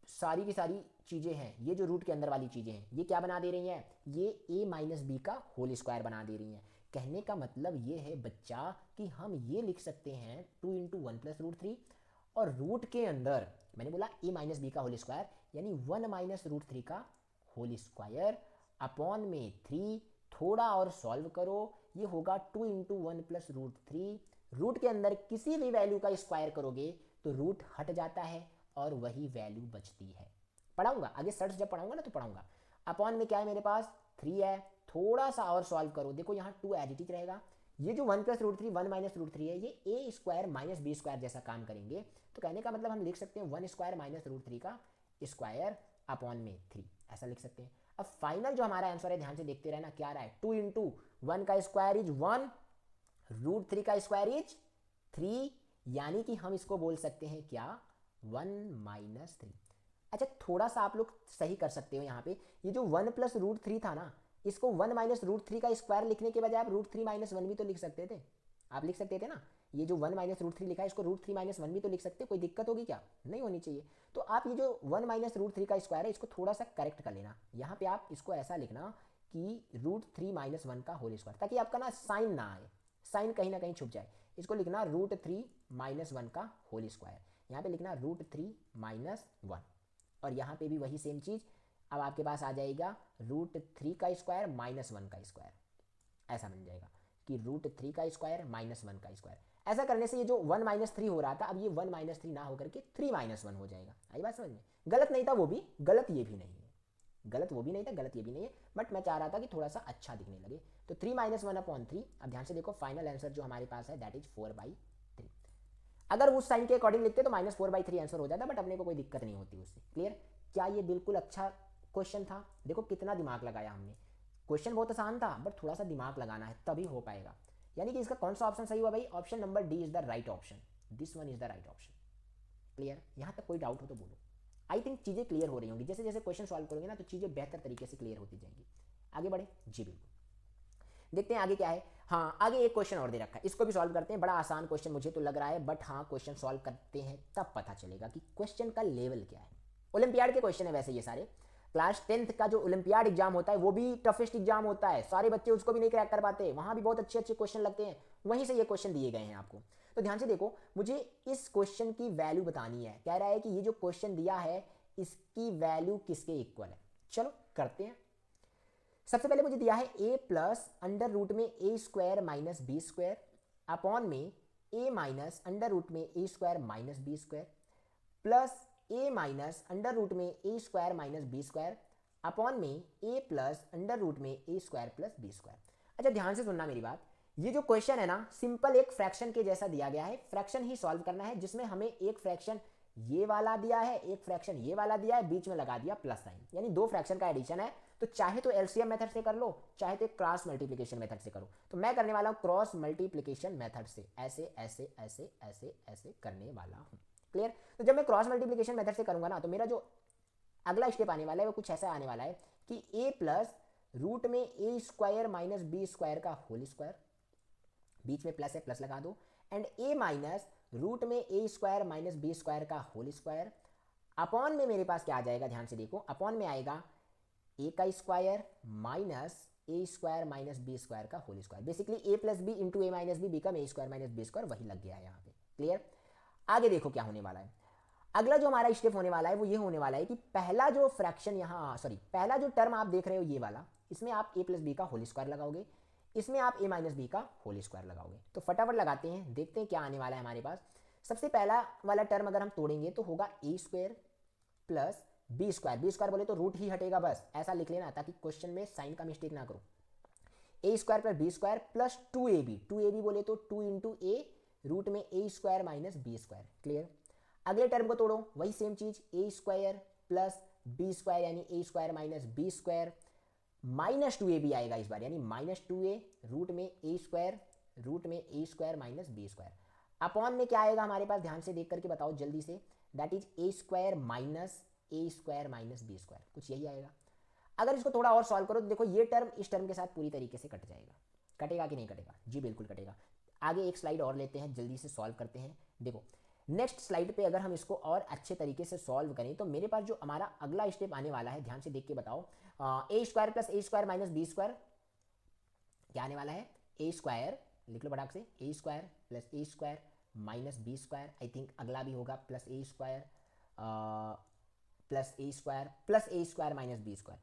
सारी की सारी चीज़ें हैं, ये जो रूट के अंदर वाली चीज़ें हैं, ये क्या बना दे रही हैं, ये a माइनस बी का होल स्क्वायर बना दे रही हैं। कहने का मतलब ये है बच्चा कि हम ये लिख सकते हैं 2 into one plus root three, और रूट के अंदर मैंने बोला a माइनस बी का होल स्क्वायर यानी 1 माइनस रूट थ्री का होल स्क्वायर अपॉन में 3। थोड़ा और सॉल्व करो, ये होगा 2 into one plus root three. Root के अंदर किसी भी वैल्यू का स्क्वायर करोगे तो रूट हट जाता है और वही वैल्यू बचती है। पढ़ाऊंगा आगे, सर्च जब पढ़ाऊंगा ना तो पढ़ाऊंगा। अपॉन में क्या है मेरे पास 3 है, थोड़ा सा और सॉल्व करो, देखो यहाँ 2 एज इट इज रहेगा। ये जो 1 plus root three 1 minus root three है, ये A square minus B square जैसा काम करेंगे। तो कहने का मतलब हम लिख सकते हैं 1 स्क्वायर माइनस रूट थ्री का स्क्वायर अपॉन में 3, ऐसा लिख सकते हैं। अब फाइनल जो हमारा आंसर है, ध्यान से देखते रहना क्या रहा है, 2 इंटू वन का स्क्वायर इज 1, रूट थ्री का स्क्वायर इज 3, यानी कि हम इसको बोल सकते हैं क्या 1 माइनस थ्री। अच्छा थोड़ा सा आप लोग सही कर सकते हो यहाँ पे, ये जो 1 प्लस रूट थ्री था ना, इसको 1 माइनस रूट थ्री का स्क्वायर लिखने के बजाय आप रूट थ्री माइनस वन भी तो लिख सकते थे। आप लिख सकते थे ना, ये जो 1 माइनस रूट थ्री लिखा है इसको रूट थ्री माइनस वन भी तो लिख सकते हो, कोई दिक्कत होगी क्या? नहीं होनी चाहिए। तो आप ये जो 1 माइनस रूट थ्री का स्क्वायर है इसको थोड़ा सा करेक्ट कर लेना, यहाँ पे आप इसको ऐसा लिखना कि रूट थ्री माइनस वन का होल स्क्वायर, ताकि आपका ना साइन ना आए, साइन कहीं ना कहीं छुप जाए। इसको लिखना रूट थ्री माइनस वन का होल स्क्वायर, यहाँ पे लिखना रूट थ्री माइनस वन, और यहाँ पे भी वही सेम चीज़। अब आपके पास आ जाएगा रूट थ्री का स्क्वायर माइनस वन का स्क्वायर, ऐसा बन जाएगा कि रूट थ्री का स्क्वायर माइनस वन का स्क्वायर। ऐसा करने से ये जो 1 माइनस थ्री हो रहा था, अब ये 1 माइनस थ्री ना होकर के 3 माइनस वन हो जाएगा। आई बात समझ में? गलत नहीं था वो भी, गलत ये भी नहीं है, गलत वो भी नहीं था, गलत ये भी नहीं है, बट मैं चाह रहा था कि थोड़ा सा अच्छा दिखने लगे। तो 3 माइनस वन अपॉन थ्री। अब ध्यान से देखो फाइनल आंसर जो हमारे पास है दैट इज 4/3। अगर उस साइन के अकॉर्डिंग लिखते तो -4/3 आंसर हो जाता, बट अपने को कोई दिक्कत नहीं होती उससे। क्लियर? क्या ये बिल्कुल अच्छा क्वेश्चन था? देखो कितना दिमाग लगाया हमने। क्वेश्चन बहुत आसान था बट थोड़ा सा दिमाग लगाना है तभी हो पाएगा। यानी कि इसका कौन सा ऑप्शन सही हुआ भाई? Option number D is the right option, this one is the right option. Clear? यहाँ तक कोई डाउट हो तो बोलो। आई थिंक चीज़ें क्लियर हो रही होंगी, जैसे जैसे क्वेश्चन सॉल्व करोगे ना तो चीज़ें बेहतर तरीके से क्लियर होती जाएंगी। आगे बढ़े? जी बिल्कुल। देखते हैं आगे क्या है। हाँ आगे एक क्वेश्चन और दे रखा है, इसको भी सॉल्व करते हैं। बड़ा आसान क्वेश्चन मुझे तो लग रहा है, बट हाँ क्वेश्चन सॉल्व करते हैं तब पता चलेगा कि क्वेश्चन का लेवल क्या है। ओलंपियाड के क्वेश्चन है वैसे ये सारे। क्लास 10th का जो ओलंपियाड एग्जाम होता है वो भी टफेस्ट एग्जाम होता है, सारे बच्चे उसको भी नहीं क्रैक कर पाते, वहाँ भी बहुत अच्छे अच्छे क्वेश्चन लगते हैं, वहीं से ये क्वेश्चन दिए गए हैं आपको। तो ध्यान से देखो, मुझे इस क्वेश्चन की वैल्यू बतानी है। कह रहा है कि ये जो क्वेश्चन दिया है इसकी वैल्यू किसके इक्वल है। चलो करते हैं। सबसे पहले मुझे दिया है a प्लस अंडर रूट में ए square minus B square upon में a माइनस अंडर रूट में ए square minus B square plus a minus under root में ए square minus B square upon में a प्लस अंडर रूट में ए square plus B square. अच्छा ध्यान से सुनना मेरी बात, ये जो क्वेश्चन है ना सिंपल एक फ्रैक्शन के जैसा दिया गया है। फ्रैक्शन ही सॉल्व करना है जिसमें हमें एक फ्रैक्शन ये वाला दिया है, एक फ्रैक्शन ये वाला दिया है, बीच में लगा दिया प्लस साइन, यानी दो फ्रैक्शन का एडिशन है। तो चाहे तो एलसीएम मेथड से कर लो, चाहे तो क्रॉस मल्टीप्लिकेशन मेथड से करो। तो मैं करने वाला हूं क्रॉस मल्टीप्लिकेशन मेथड से, ऐसे ऐसे ऐसे ऐसे ऐसे करने वाला हूं। क्लियर? तो जब मैं क्रॉस मल्टीप्लिकेशन मेथड से करूंगा ना तो मेरा जो अगला स्टेप आने वाला है वो कुछ ऐसा आने वाला है कि a प्लस रूट में ए स्क्वायर माइनस बी स्क्वायर का होल स्क्वायर, बीच में प्लस है प्लस लगा दो, एंड a माइनस रूट में ए स्क्वायर माइनस बी स्क्वायर का होल स्क्वायर अपॉन में मेरे पास क्या आ जाएगा, ध्यान से देखो, अपॉन में आएगा a का square minus A square minus B square का whole square. Basically a plus B into A minus B become A square minus B square, वही लग गया है यहाँ पे। क्लियर? आगे देखो क्या होने वाला है। अगला जो हमारा स्टेप होने वाला है वो ये होने वाला है कि पहला जो फ्रैक्शन यहाँ पहला जो टर्म आप देख रहे हो ये वाला, इसमें आप a प्लस बी का होल स्क्वायर लगाओगे, इसमें आप a माइनस बी का होल स्क्वायर लगाओगे। तो फटाफट लगाते हैं, देखते हैं क्या आने वाला है हमारे पास। सबसे पहला वाला टर्म अगर हम तोड़ेंगे तो होगा a square plus B square. B square बोले तो रूट ही हटेगा, बस ऐसा लिख लेना ताकि क्वेश्चन में साइन का मिस्टेक ना करो। A square plus B square plus 2ab, 2ab बोले तो 2 इंटू ए रूट में ए square minus B square. Clear. अगले टर्म को तोड़ो, वही सेम चीज, A square plus B square यानी A square minus B square minus 2ab आएगा इस बार, यानी माइनस 2a रूट में ए square minus B square. Upon में क्या आएगा हमारे पास, ध्यान से देख करके बताओ जल्दी से, that is A square minus B square, कुछ यही आएगा। अगर इसको थोड़ा और सॉल्व करो तो देखो ये टर्म इस टर्म के साथ पूरी तरीके से कट जाएगा। कटेगा कि नहीं कटेगा? जी बिल्कुल कटेगा। आगे एक स्लाइड और लेते हैं, जल्दी से सॉल्व करते हैं। देखो नेक्स्ट स्लाइड पे अगर हम इसको और अच्छे तरीके से सॉल्व करें तो मेरे पास जो हमारा अगला स्टेप आने वाला है, ध्यान से देख के बताओ, ए square plus A square minus B square क्या आने वाला है, ए स्क्वायर लिख लो बड़ाक से, A square plus A square minus B square, I think अगला भी होगा plus A square plus A square minus B square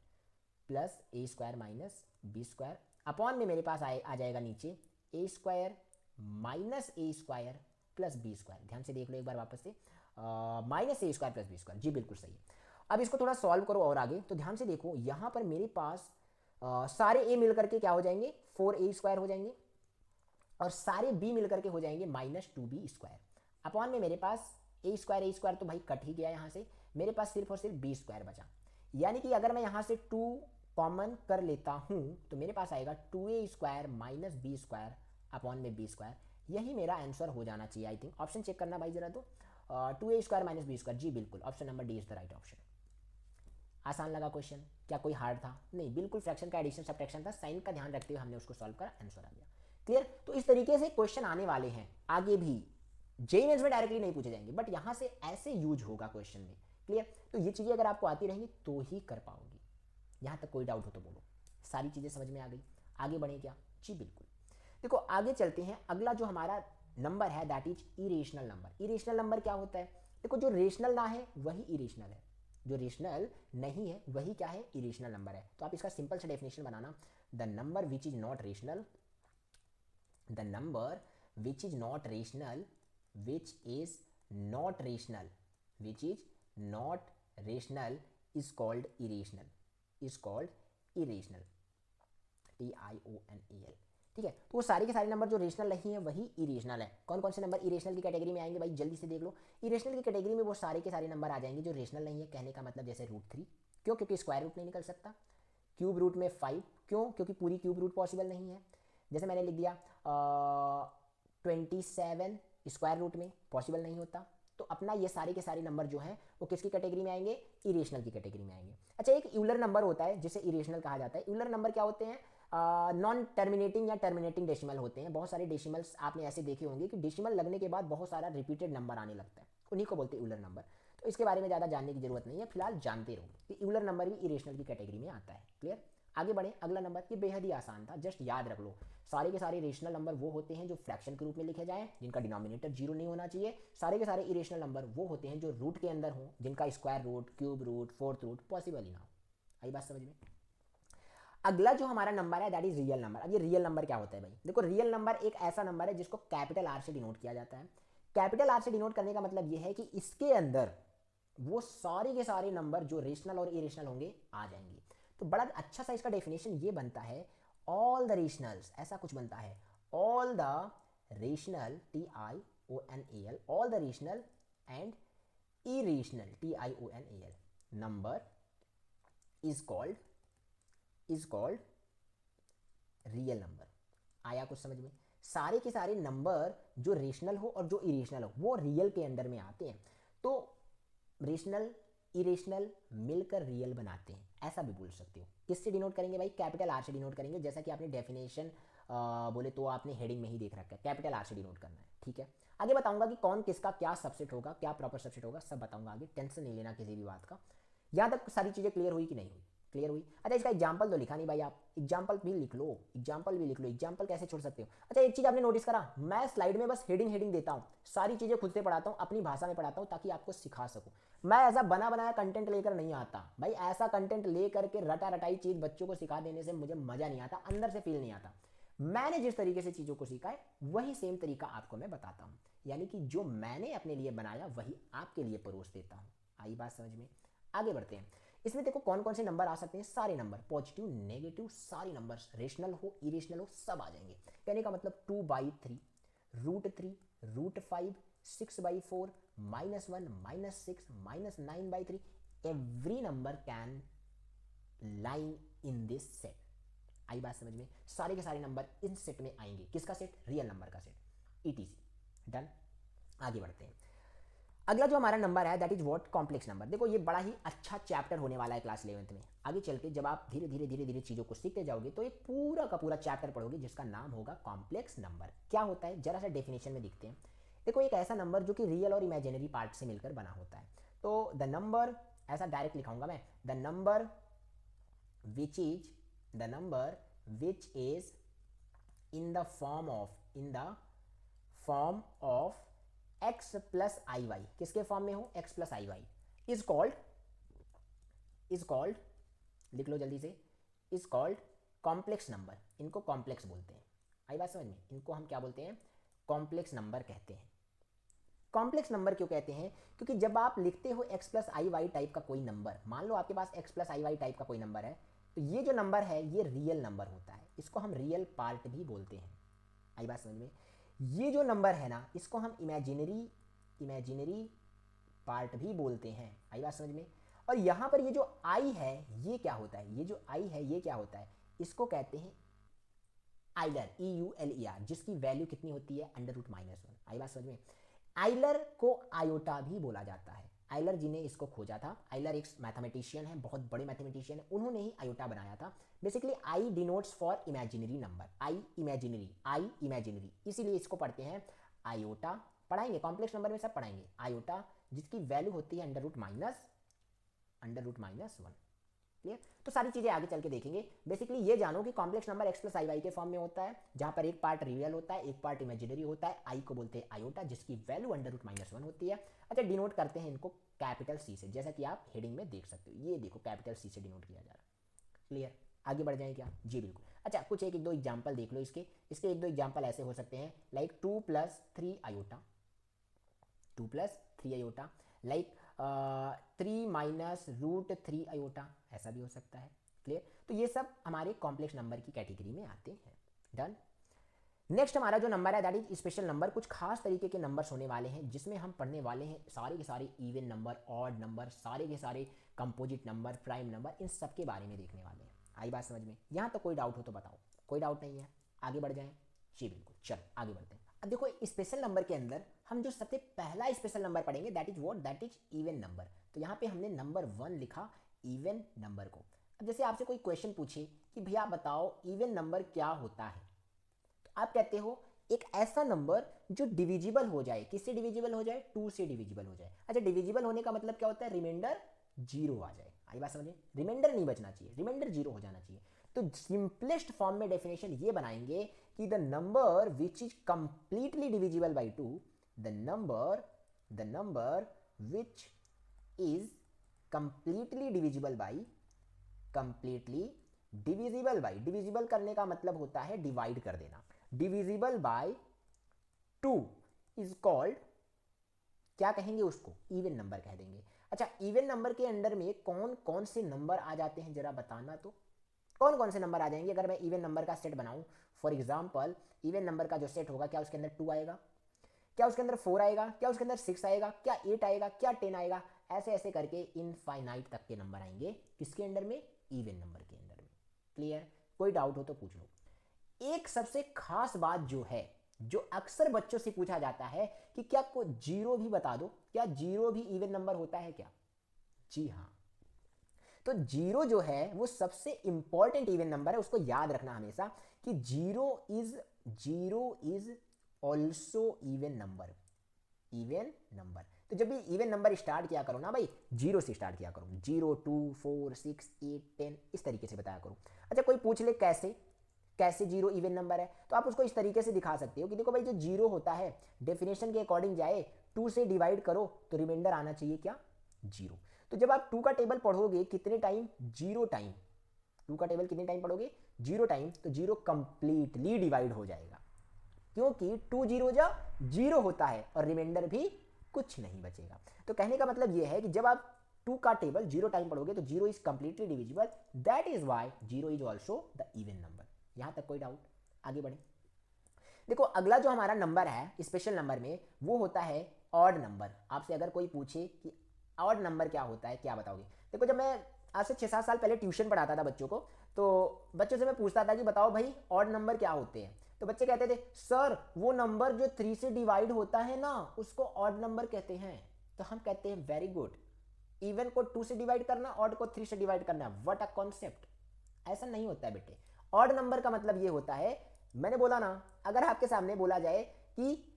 plus A square minus B square. Upon में मेरे पास आ जाएगा नीचे A square minus A square plus B square. ध्यान से देख लो एक बार वापस से, minus A square plus B square, जी बिल्कुल सही है। अब इसको थोड़ा सॉल्व करो और आगे, तो ध्यान से देखो यहाँ पर मेरे पास सारे ए मिल करके क्या हो जाएंगे, 4a स्क्वायर हो जाएंगे, और सारे b मिल करके हो जाएंगे माइनस 2b स्क्वायर। अपॉन में मेरे पास ए स्क्वायर तो भाई कट ही गया यहाँ से, मेरे पास सिर्फ और सिर्फ बी स्क्वायर बचा। यानी कि अगर मैं यहाँ से 2 कॉमन कर लेता हूँ तो मेरे पास आएगा 2a square minus B square upon में बी स्क्वायर। यही मेरा आंसर हो जाना चाहिए आई थिंक। ऑप्शन चेक करना भाई जरा, तो 2a square minus B square, जी बिल्कुल option number D is the right option. आसान लगा क्वेश्चन? क्या कोई हार्ड था? नहीं, बिल्कुल फ्रैक्शन का एडिशन सब्ट्रैक्शन था, साइन का ध्यान रखते हुए हमने उसको सॉल्व करा, आंसर आ गया। क्लियर। तो इस तरीके से क्वेश्चन आने वाले हैं आगे भी, जेईई मेंस में डायरेक्टली नहीं पूछे जाएंगे बट यहां से ऐसे यूज होगा क्वेश्चन में। क्लियर। तो ये चीजें अगर आपको आती रहेंगी तो ही कर पाओगे। यहां तक कोई डाउट हो तो बोलो। सारी चीजें समझ में आ गई? आगे बढ़े क्या? जी बिल्कुल। देखो आगे चलते हैं, अगला जो हमारा नंबर है that is irrational number. Irrational number क्या होता है? देखो जो रेशनल ना है वही इरेशनल है, जो रेशनल नहीं है वही क्या है, इरेशनल नंबर है। तो आप इसका सिंपल सा definition banana, the number which is not rational, the number which is not rational, which is not rational, which is not rational is called irrational, is called irrational, TIONAL। ठीक है। तो वो सारे के सारे नंबर जो rational नहीं है वही इरेशनल है। कौन कौन से नंबर इरेशनल की कैटेगरी में आएंगे भाई, जल्दी से देख लो। इरेशनल की कैटेगरी में वो सारे के सारे नंबर आ जाएंगे जो रेशनल नहीं है। कहने का मतलब जैसे √3, क्यों? क्योंकि स्क्वायर रूट नहीं निकल सकता। क्यूब रूट में 5, क्यों? क्योंकि पूरी क्यूब रूट पॉसिबल नहीं है। जैसे मैंने लिख दिया 27 स्क्वायर रूट में पॉसिबल नहीं होता। तो अपना ये सारे के सारे नंबर जो हैं वो किसकी कैटेगरी में आएंगे, इरेशनल की कैटेगरी में आएंगे। अच्छा, एक यूलर नंबर होता है जिसे इरेशनल कहा जाता है। यूलर नंबर क्या होते हैं? नॉन टर्मिनेटिंग या टर्मिनेटिंग डेसिमल होते हैं। बहुत सारे डेसिमल्स आपने ऐसे देखे होंगे कि डेसिमल लगने के बाद बहुत सारा रिपीटेड नंबर आने लगता है, उन्हीं को बोलते हैं यूलर नंबर। तो इसके बारे में ज़्यादा जानने की जरूरत नहीं है, फिलहाल जानते रहो कि यूलर नंबर भी इरेशनल की कैटेगरी में आता है। क्लियर। आगे बढ़े, अगला नंबर ये बेहद ही आसान था, जस्ट याद रख लो। सारे के सारे रेशनल नंबर वो होते हैं जो फ्रैक्शन के रूप में लिखे जाएं, जिनका डिनोमिनेटर 0 नहीं होना चाहिए। सारे के सारे इरेशनल नंबर वो होते हैं जो रूट के अंदर हो, जिनका square root, cube root, fourth root possible ही ना हो। आई बात समझ में? अगला जो हमारा नंबर है दैट इज रियल नंबर। अब ये रियल नंबर क्या होता है भाई? देखो रियल नंबर एक ऐसा नंबर है जिसको कैपिटल आर से डिनोट किया जाता है। कैपिटल आर से डिनोट करने का मतलब ये है कि इसके अंदर वो सारे के सारे नंबर जो रेशनल और इरेशनल होंगे आ जाएंगे। तो बड़ा अच्छा सा इसका डेफिनेशन ये बनता है, ऑल द रेशनल्स, ऐसा कुछ बनता है, all the rational TIONAL, all the rational and irrational TIONAL number is called real number. आया कुछ समझ में? सारे के सारे नंबर जो रेशनल हो और जो इरेशनल हो वो रियल के अंडर में आते हैं। तो रेशनल इरेशनल मिलकर रियल बनाते हैं, ऐसा भी बोल सकते हो। किससे डिनोट करेंगे भाई? कैपिटल आर से डिनोट करेंगे। जैसा कि आपने डेफिनेशन बोले तो आपने हेडिंग में ही देख रखा है, कैपिटल आर से डिनोट करना है। ठीक है। आगे बताऊंगा कि कौन किसका क्या सबसेट होगा, क्या प्रॉपर सबसेट होगा, सब बताऊंगा आगे। टेंशन नहीं लेना किसी भी बात का। यहाँ तक सारी चीज़ें क्लियर हुई कि नहीं हुई? क्लियर हुई। अच्छा, इसका एग्जाम्पल तो लिखा नहीं भाई, आप एग्जाम्पल भी लिख लो, एग्जाम्पल भी लिख लो। एग्जाम्पल कैसे छोड़ सकते हो? अच्छा, एक चीज़ आपने नोटिस करा, मैं स्लाइड में बस हेडिंग देता हूँ, सारी चीज़ें खुद से पढ़ाता हूँ, अपनी भाषा में पढ़ाता हूँ ताकि आपको सिखा सकूँ। मैं ऐसा बना बनाया कंटेंट लेकर नहीं आता भाई। ऐसा कंटेंट ले करके रटा रटाई चीज़ बच्चों को सिखा देने से मुझे मज़ा नहीं आता, अंदर से फील नहीं आता। मैंने जिस तरीके से चीज़ों को सीखा है वही सेम तरीका आपको मैं बताता हूँ। यानी कि जो मैंने अपने लिए बनाया वही आपके लिए परोस देता हूँ। आई बात समझ में? आगे बढ़ते हैं। इसमें देखो कौन कौन से नंबर आ सकते हैं, सारे नंबर, पॉजिटिव नेगेटिव सारे नंबर्स, रेशनल हो इरेशनल हो सब आ जाएंगे। कहने का मतलब 2/3, √3, √5, 6/4, -1, -6, -9/3, every number can line in this set. आई बात समझ में? सारे के सारे नंबर इन सेट में आएंगे। किसका सेट? रियल नंबर का सेट। ETC done. आगे बढ़ते हैं। अगला जो हमारा नंबर है that is what? Complex number. देखो ये बड़ा ही अच्छा चैप्टर होने वाला है क्लास 11th में। आगे चल के जब आप धीरे धीरे धीरे धीरे चीज़ों को सीखते जाओगे तो एक पूरा का पूरा चैप्टर पढ़ोगे जिसका नाम होगा कॉम्प्लेक्स नंबर। क्या होता है जरा सा डेफिनेशन में दिखते हैं। देखो एक ऐसा नंबर जो कि रियल और इमेजिनरी पार्ट से मिलकर बना होता है। तो द नंबर, ऐसा डायरेक्ट लिखाऊंगा मैं, the number which is in the form of x plus i y, किसके फॉर्म में हो? x plus i y, is called, लिख लो जल्दी से, इज कॉल्ड कॉम्प्लेक्स नंबर। इनको कॉम्प्लेक्स बोलते हैं। आई बात समझ में? इनको हम क्या बोलते हैं? कॉम्प्लेक्स नंबर कहते हैं। कॉम्प्लेक्स नंबर क्यों कहते हैं? क्योंकि जब आप लिखते हो x plus i Y type का कोई नंबर, मान लो आपके पास x plus i Y type का कोई नंबर है, तो ये जो नंबर है ये रियल नंबर होता है। इसको हम रियल पार्ट भी बोलते हैं। आई बात समझ में? ये जो नंबर है ना इसको हम इमेजिनरी पार्ट भी बोलते हैं। आई बात समझ में? और यहाँ पर ये जो आई है ये क्या होता है? ये जो आई है ये क्या होता है? इसको कहते हैं आइलर, EULER, जिसकी वैल्यू कितनी होती है? √-1। आई बात समझ में? आइलर को आयोटा भी बोला जाता है। आइलर जी ने इसको खोजा था। आइलर एक मैथमेटिशियन है, बहुत बड़े मैथमेटिशियन है, उन्होंने ही आयोटा बनाया था। Basically I denotes for imaginary number, I imaginary, इसीलिए इसको पढ़ते हैं आयोटा। पढ़ाएंगे कॉम्प्लेक्स नंबर में सब पढ़ाएंगे। आयोटा जिसकी वैल्यू होती है √-1। क्लियर? तो सारी चीजें आगे चल के देखेंगे। बेसिकली ये जानो कि complex number x plus i Y के फॉर्म में होता है, जहां पर एक पार्ट रियल होता है एक पार्ट इमेजिनरी होता है। आई को बोलते हैं आयोटा जिसकी वैल्यू √-1 होती है। अच्छा डिनोट करते हैं इनको कैपिटल C से, जैसा कि आप हेडिंग में देख सकते हो। ये देखो कैपिटल C से डिनोट किया जा रहा है। क्लियर? आगे बढ़ जाए क्या? जी बिल्कुल। अच्छा कुछ एक दो एग्जाम्पल देख लो इसके एक दो एग्जाम्पल ऐसे हो सकते हैं like 2+3 iota, 2+3 iota, like 3 - √3 iota, ऐसा भी हो सकता है। क्लियर? तो ये सब हमारे कॉम्प्लेक्स नंबर की कैटेगरी में आते हैं। डन। नेक्स्ट हमारा जो नंबर है दैट इज स्पेशल नंबर। कुछ खास तरीके के नंबर्स होने वाले हैं जिसमें हम पढ़ने वाले हैं सारे के सारे इवन नंबर, ऑड नंबर, सारे के सारे कंपोजिट नंबर, प्राइम नंबर, इन सब के बारे में देखने वाले हैं। आई बात समझ में? यहाँ तो कोई डाउट हो तो बताओ। कोई डाउट नहीं है? आगे बढ़ जाएं? जी बिल्कुल, चलो आगे बढ़ते हैं। अब देखो स्पेशल नंबर के अंदर हम जो सबसे पहला स्पेशल नंबर पढ़ेंगे that is what? That is even number. तो यहाँ पे हमने नंबर 1 लिखा इवन नंबर को। अब जैसे आपसे कोई क्वेश्चन पूछे कि भैया बताओ इवन नंबर क्या होता है, तो आप कहते हो एक ऐसा नंबर जो डिविजिबल हो जाए। किससे डिविजिबल हो जाए? 2 से डिविजिबल हो जाए। अच्छा डिविजिबल होने का मतलब क्या होता है? रिमाइंडर 0 आ जाए। आई बात समझे? रिमाइंडर नहीं बचना चाहिए, रिमाइंडर 0 हो जाना चाहिए। तो सिंपलेस्ट फॉर्म में डेफिनेशन ये बनाएंगे कि the number which is completely divisible by 2, the number which is completely divisible by, divisible करने का मतलब होता है डिवाइड कर देना। डिविजिबल बाय 2 इज कॉल्ड, क्या कहेंगे उसको? इवन नंबर कह देंगे। अच्छा इवन नंबर के अंडर में कौन कौन से नंबर आ जाते हैं जरा बताना तो। कौन कौन से नंबर आ जाएंगे अगर मैं इवन नंबर का सेट बनाऊं? फॉर एग्जांपल इवन नंबर का जो सेट होगा क्या उसके अंदर 2 आएगा? क्या उसके अंदर 4 आएगा? क्या उसके अंदर 6 आएगा? क्या 8 आएगा? क्या 10 आएगा? ऐसे ऐसे करके इनफाइनाइट तक के नंबर आएंगे। किसके अंडर में? इवन नंबर के अंडर में। क्लियर? कोई डाउट हो तो पूछ लो। एक सबसे खास बात जो है, जो अक्सर बच्चों से पूछा जाता है कि क्या को जीरो भी बता दो, क्या जीरो भी इवन नंबर होता है क्या? जी हाँ। तो जीरो जो है वो सबसे इंपॉर्टेंट इवन नंबर है, उसको याद रखना हमेशा कि zero is also even number. तो जब भी इवन नंबर स्टार्ट किया करो ना भाई, 0 से स्टार्ट किया करो। 0, 2, 4, 6, 8, 10 इस तरीके से बताया करो। अच्छा कोई पूछ ले कैसे जीरो इवन नंबर है, तो आप उसको इस तरीके से दिखा सकते हो कि देखो भाई जो जीरो होता है डेफिनेशन के अकॉर्डिंग जाए 2 से डिवाइड करो तो रिमाइंडर आना चाहिए क्या? 0। तो जब आप 2 का टेबल पढ़ोगे कितने टाइम? 0 टाइम। 2 का टेबल कितने टाइम पढ़ोगे? 0 टाइम। तो 0 कंप्लीटली डिवाइड हो जाएगा। क्योंकि 2 जीरो जा 0 होता है और रिमाइंडर भी कुछ नहीं बचेगा। तो कहने का मतलब ये है कि जब आप 2 का टेबल 0 टाइम पढ़ोगे तो 0 is completely divisible, that is why 0 is also the even number. यहां तक कोई डाउट? आगे बढ़े। देखो अगला जो हमारा नंबर है स्पेशल नंबर में वो होता है ऑड नंबर। आपसे अगर कोई पूछे कि ऑड नंबर क्या होता है, क्या बताओगे? देखो जब मैं आज से 6-7 साल पहले ट्यूशन पढ़ाता था बच्चों को, तो बच्चों से मैं पूछता था कि बताओ भाई ऑड नंबर क्या होते हैं, तो बच्चे कहते थे सर वो नंबर जो 3 से डिवाइड होता है ना उसको ऑड नंबर कहते हैं। तो हम कहते हैं वेरी गुड, इवन को 2 से डिवाइड करना, ऑड को 3 से डिवाइड करना, व्हाट अ कॉन्सेप्ट। ऐसा नहीं होता है बेटे। ऑड नंबर का मतलब ये होता है, मैंने बोला ना, अगर आपके सामने बोला जाए कि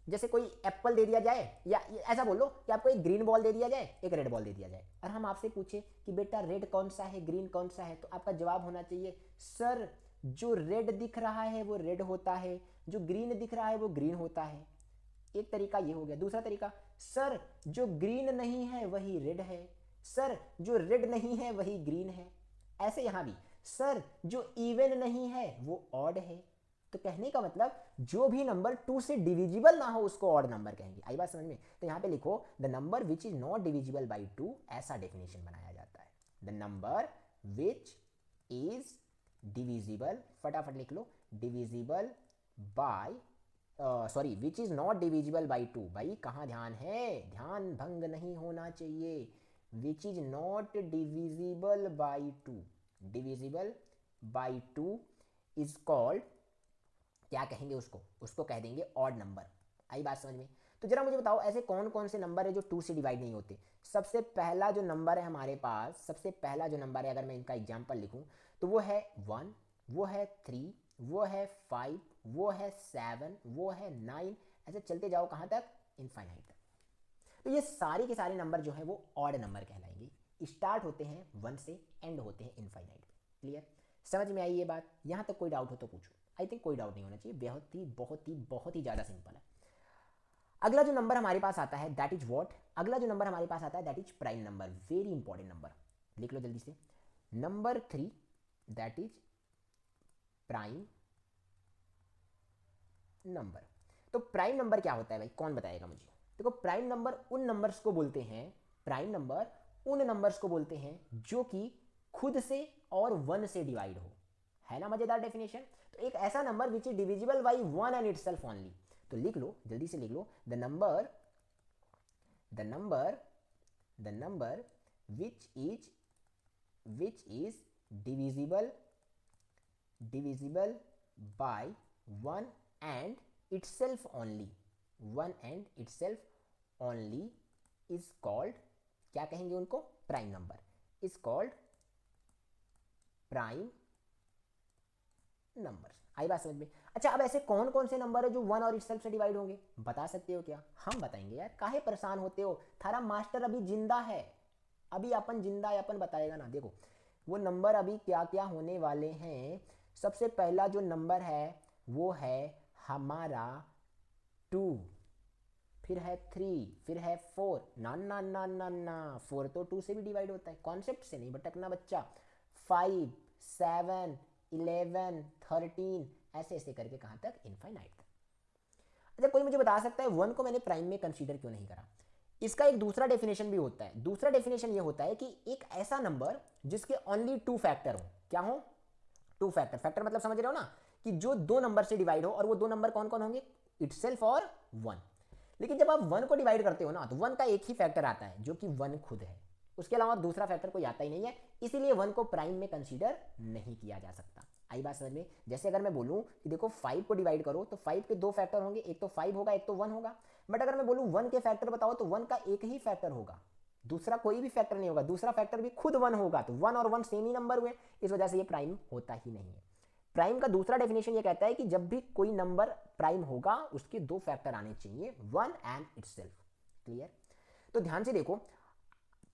जैसे कोई एप्पल दे दिया जाए, या ऐसा बोलो कि आपको एक ग्रीन बॉल दे दिया जाए, एक रेड बॉल दे दिया जाए, और हम आपसे पूछे कि बेटा रेड कौन सा है, ग्रीन कौन सा है, तो आपका जवाब होना चाहिए सर जो रेड दिख रहा है वो रेड होता है, जो ग्रीन दिख रहा है वो ग्रीन होता है। एक तरीका ये हो गया। दूसरा तरीका, सर जो ग्रीन नहीं है वही रेड है, सर जो रेड नहीं है वही ग्रीन है। ऐसे यहां भी, सर जो इवन नहीं है वो ऑड है। तो कहने का मतलब जो भी नंबर 2 से डिविजिबल ना हो उसको ऑड नंबर कहेंगे। आई बात समझ में? तो यहां पे लिखो the number which is not divisible by 2, ऐसा डेफिनेशन बनाया जाता है। The number which is divisible, फटाफट लिख लो, divisible by sorry which is not divisible by 2। भाई कहाँ ध्यान है, ध्यान भंग नहीं होना चाहिए। विच is not divisible by 2, divisible by 2 is called, क्या कहेंगे उसको? उसको कह देंगे ऑड नंबर। आई बात समझ में? तो जरा मुझे बताओ ऐसे कौन कौन से नंबर है जो 2 से डिवाइड नहीं होते। सबसे पहला जो नंबर है हमारे पास, सबसे पहला जो नंबर है, अगर मैं इनका एग्जाम्पल लिखूं तो वो है 1, वो है 3, वो है 5, वो है 7, वो है 9, ऐसे चलते जाओ कहाँ तक? इनफाइनाइट तक। तो ये सारे के सारे नंबर जो है वो ऑड नंबर कहलाएंगे। स्टार्ट होते हैं 1 से, एंड होते हैं इनफाइनाइट पे। क्लियर? समझ में आई ये बात? यहाँ तक कोई डाउट हो तो पूछो। आई थिंक कोई डाउट नहीं होना चाहिए, बहुत ही ज़्यादा सिंपल है। अगला जो नंबर हमारे पास आता है दैट इज व्हाट, अगला जो नंबर हमारे पास आता है that is prime number. Very important number, लिख लो जल्दी से। Number 3 that is prime number. तो प्राइम नंबर क्या होता है भाई, कौन बताएगा मुझे? देखो प्राइम नंबर उन नंबर्स को बोलते हैं, प्राइम नंबर उन नंबर्स को बोलते हैं जो कि खुद से और 1 से डिवाइड हो। है ना मजेदार डेफिनेशन? तो एक ऐसा number which is divisible by 1 and itself only. तो लिख लो जल्दी से, लिख लो the number which is divisible by 1 and itself only, 1 and itself only is called, क्या कहेंगे उनको? Prime number. Is called prime number. आई बात समझ में? अच्छा अब ऐसे कौन कौन से नंबर है जो 1 और इटसेल्फ से डिवाइड होंगे, बता सकते हो क्या? हम बताएंगे यार, काहे परेशान होते हो? थारा मास्टर अभी जिंदा है, अभी अपन जिंदा है, अपन बताएगा ना। देखो वो नंबर अभी क्या क्या होने वाले हैं। सबसे पहला जो नंबर है वो है हमारा 2, फिर है 3, फिर है 4। ना ना ना ना ना, 4 तो 2 से भी डिवाइड होता है, कॉन्सेप्ट से नहीं भटकना बच्चा। 5, 7, 11, 13, ऐसे ऐसे करके कहाँ तक? इनफाइनाइट तक। अच्छा कोई मुझे बता सकता है 1 को मैंने प्राइम में कंसीडर क्यों नहीं करा? इसका एक दूसरा डेफिनेशन भी होता है। दूसरा डेफिनेशन ये होता है कि एक ऐसा नंबर जिसके ओनली 2 फैक्टर हो। क्या हो? 2 फैक्टर। फैक्टर मतलब समझ रहे हो ना, कि जो 2 नंबर से डिवाइड हो, और वो 2 नंबर कौन कौन होंगे? इटसेल्फ और 1। लेकिन जब आप 1 को डिवाइड करते हो ना तो 1 का एक ही फैक्टर आता है जो कि 1 खुद है, उसके अलावा दूसरा फैक्टर कोई आता ही नहीं है, इसीलिए 1 को प्राइम में कंसीडर नहीं किया जा सकता। आई बात समझ में? जैसे अगर मैं बोलूं कि देखो 5 को डिवाइड करो तो 5 के 2 फैक्टर होंगे, एक तो 5 होगा, एक तो 1 होगा। बट अगर मैं बोलूं 1 के फैक्टर बताओ तो 1 का एक ही फैक्टर होगा, दूसरा कोई भी फैक्टर नहीं होगा, दूसरा फैक्टर भी खुद 1 होगा, तो 1 और 1 सेम ही नंबर हुए, इस वजह से ये प्राइम होता ही नहीं है। प्राइम का दूसरा डेफिनेशन ये कहता है कि जब भी कोई नंबर प्राइम होगा उसके 2 फैक्टर आने चाहिए, 1 एंड इटसेल्फ। क्लियर? तो ध्यान से देखो,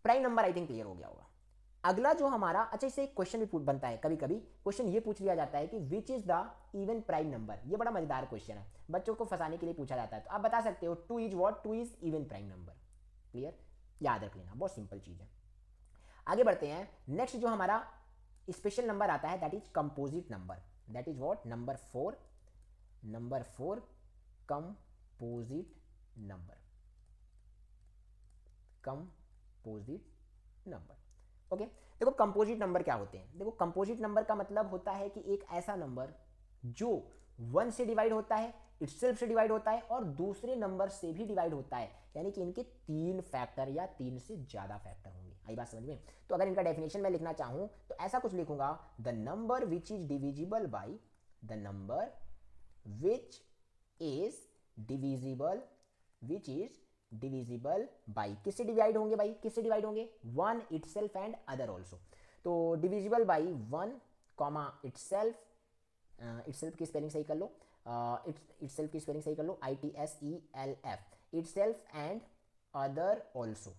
prime number I think clear हो गया होगा। अगला जो हमारा, अच्छा इससे एक क्वेश्चन भी बनता है, कभी कभी क्वेश्चन ये पूछ लिया जाता है कि which is the even prime number. ये बड़ा मजेदार क्वेश्चन है, बच्चों को फंसाने के लिए पूछा जाता है। तो आप बता सकते हो 2 is what? 2 is even prime number. Clear? याद रख लेना, बहुत सिंपल चीज है। आगे बढ़ते हैं। नेक्स्ट जो हमारा स्पेशल नंबर आता है that is composite number. That is what? Number 4 composite number, composite number. Okay, देखो कंपोजिट नंबर क्या होते हैं। देखो कंपोजिट नंबर का मतलब होता है कि एक ऐसा नंबर जो 1 से डिवाइड होता है, इटसेल्फ से डिवाइड होता है और दूसरे नंबर से भी डिवाइड होता है, यानी कि इनके 3 फैक्टर या 3 से ज़्यादा फैक्टर होंगे। आई बात समझ में? तो अगर इनका डेफिनेशन मैं लिखना चाहूँ तो ऐसा कुछ लिखूंगा, the number which is divisible by, the number which is divisible, which is divisible by, किससे डिवाइड होंगे भाई, किससे डिवाइड होंगे, 1 इटसेल्फ एंड अदर ऑल्सो। तो divisible by 1 comma itself, itself की स्पेलिंग सही कर लो, इटसेल्फ की स्पेलिंग सही कर लो, ITSELF, itself and other also.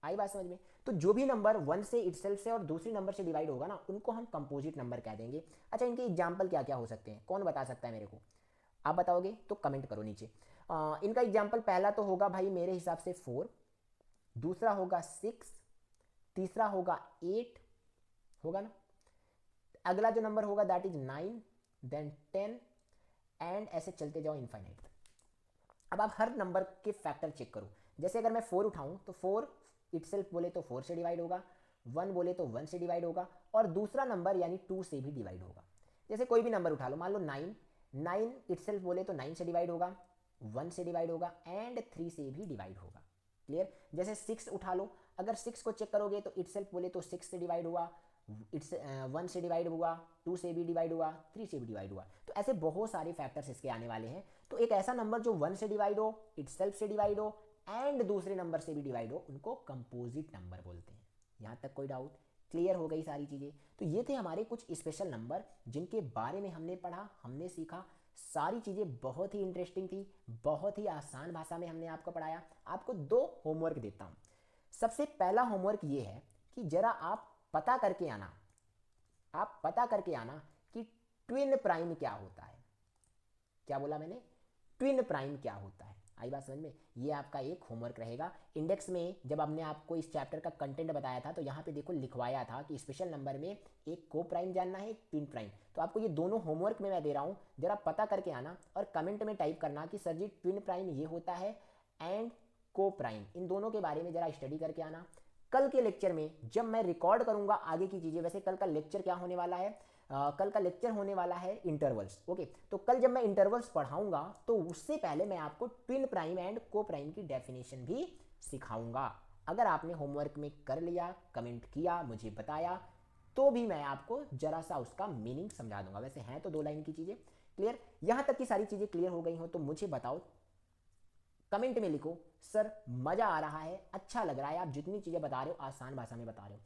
आई बात समझ में? तो जो भी नंबर 1 से इटसेल्फ से और दूसरी नंबर से डिवाइड होगा ना, उनको हम कंपोजिट नंबर कह देंगे। अच्छा, इनके एग्जाम्पल क्या क्या हो सकते हैं, कौन बता सकता है मेरे को? आप बताओगे तो कमेंट करो नीचे। इनका एग्जाम्पल पहला तो होगा भाई मेरे हिसाब से 4, दूसरा होगा 6, तीसरा होगा 8, होगा ना, अगला जो नंबर होगा दैट इज 9, देन 10 एंड ऐसे चलते जाओ इनफाइनाइट। अब आप हर नंबर के फैक्टर चेक करो। जैसे अगर मैं 4 उठाऊं तो 4 इटसेल्फ बोले तो 4 से डिवाइड होगा, 1 बोले तो 1 से डिवाइड होगा और दूसरा नंबर यानी 2 से भी डिवाइड होगा। जैसे कोई भी नंबर उठा लो, मान लो 9, 9 इटसेल्फ बोले तो 9 से डिवाइड होगा, 1 से डिवाइड होगा एंड 3 से भी डिवाइड होगा। क्लियर? जैसे 6 उठा लो, अगर 6 को चेक करोगे तो इटसेल्फ बोले तो 6 से डिवाइड हुआ, इट्स 1 से डिवाइड हुआ, 2 से भी डिवाइड हुआ, 3 से भी डिवाइड हुआ। तो ऐसे बहुत सारे फैक्टर्स इसके आने वाले हैं। तो एक ऐसा नंबर जो 1 से डिवाइड हो, इटसेल्फ से डिवाइड हो एंड दूसरे नंबर से भी डिवाइड हो, उनको कंपोजिट नंबर बोलते हैं। यहाँ तक कोई डाउट? क्लियर हो गई सारी चीज़ें? तो ये थे हमारे कुछ स्पेशल नंबर जिनके बारे में हमने पढ़ा, हमने सीखा। सारी चीज़ें बहुत ही इंटरेस्टिंग थी, बहुत ही आसान भाषा में हमने आपको पढ़ाया। आपको 2 होमवर्क देता हूँ। सबसे पहला होमवर्क ये है कि जरा आप पता करके आना, आप पता करके आना कि ट्विन प्राइम क्या होता है। क्या बोला मैंने? ट्विन प्राइम क्या होता है। आई बात समझ में? ये आपका एक होमवर्क रहेगा। इंडेक्स में जब हमने आपको इस चैप्टर का कंटेंट बताया था तो यहाँ पे देखो लिखवाया था कि स्पेशल नंबर में एक को प्राइम जानना है, एक ट्विन प्राइम। तो आपको ये दोनों होमवर्क में मैं दे रहा हूँ, जरा पता करके आना और कमेंट में टाइप करना कि सर जी ट्विन प्राइम ये होता है एंड को प्राइम, इन दोनों के बारे में जरा स्टडी करके आना। कल के लेक्चर में जब मैं रिकॉर्ड करूंगा आगे की चीज़ें, वैसे कल का लेक्चर क्या होने वाला है, कल का लेक्चर होने वाला है इंटरवल्स। ओके, तो कल जब मैं इंटरवल्स पढ़ाऊंगा तो उससे पहले मैं आपको ट्विन प्राइम एंड को प्राइम की डेफिनेशन भी सिखाऊंगा। अगर आपने होमवर्क में कर लिया, कमेंट किया, मुझे बताया, तो भी मैं आपको जरा सा उसका मीनिंग समझा दूंगा। वैसे हैं तो 2 लाइन की चीज़ें। क्लियर? यहाँ तक की सारी चीज़ें क्लियर हो गई हो तो मुझे बताओ, कमेंट में लिखो सर मज़ा आ रहा है, अच्छा लग रहा है, आप जितनी चीज़ें बता रहे हो आसान भाषा में बता रहे हो।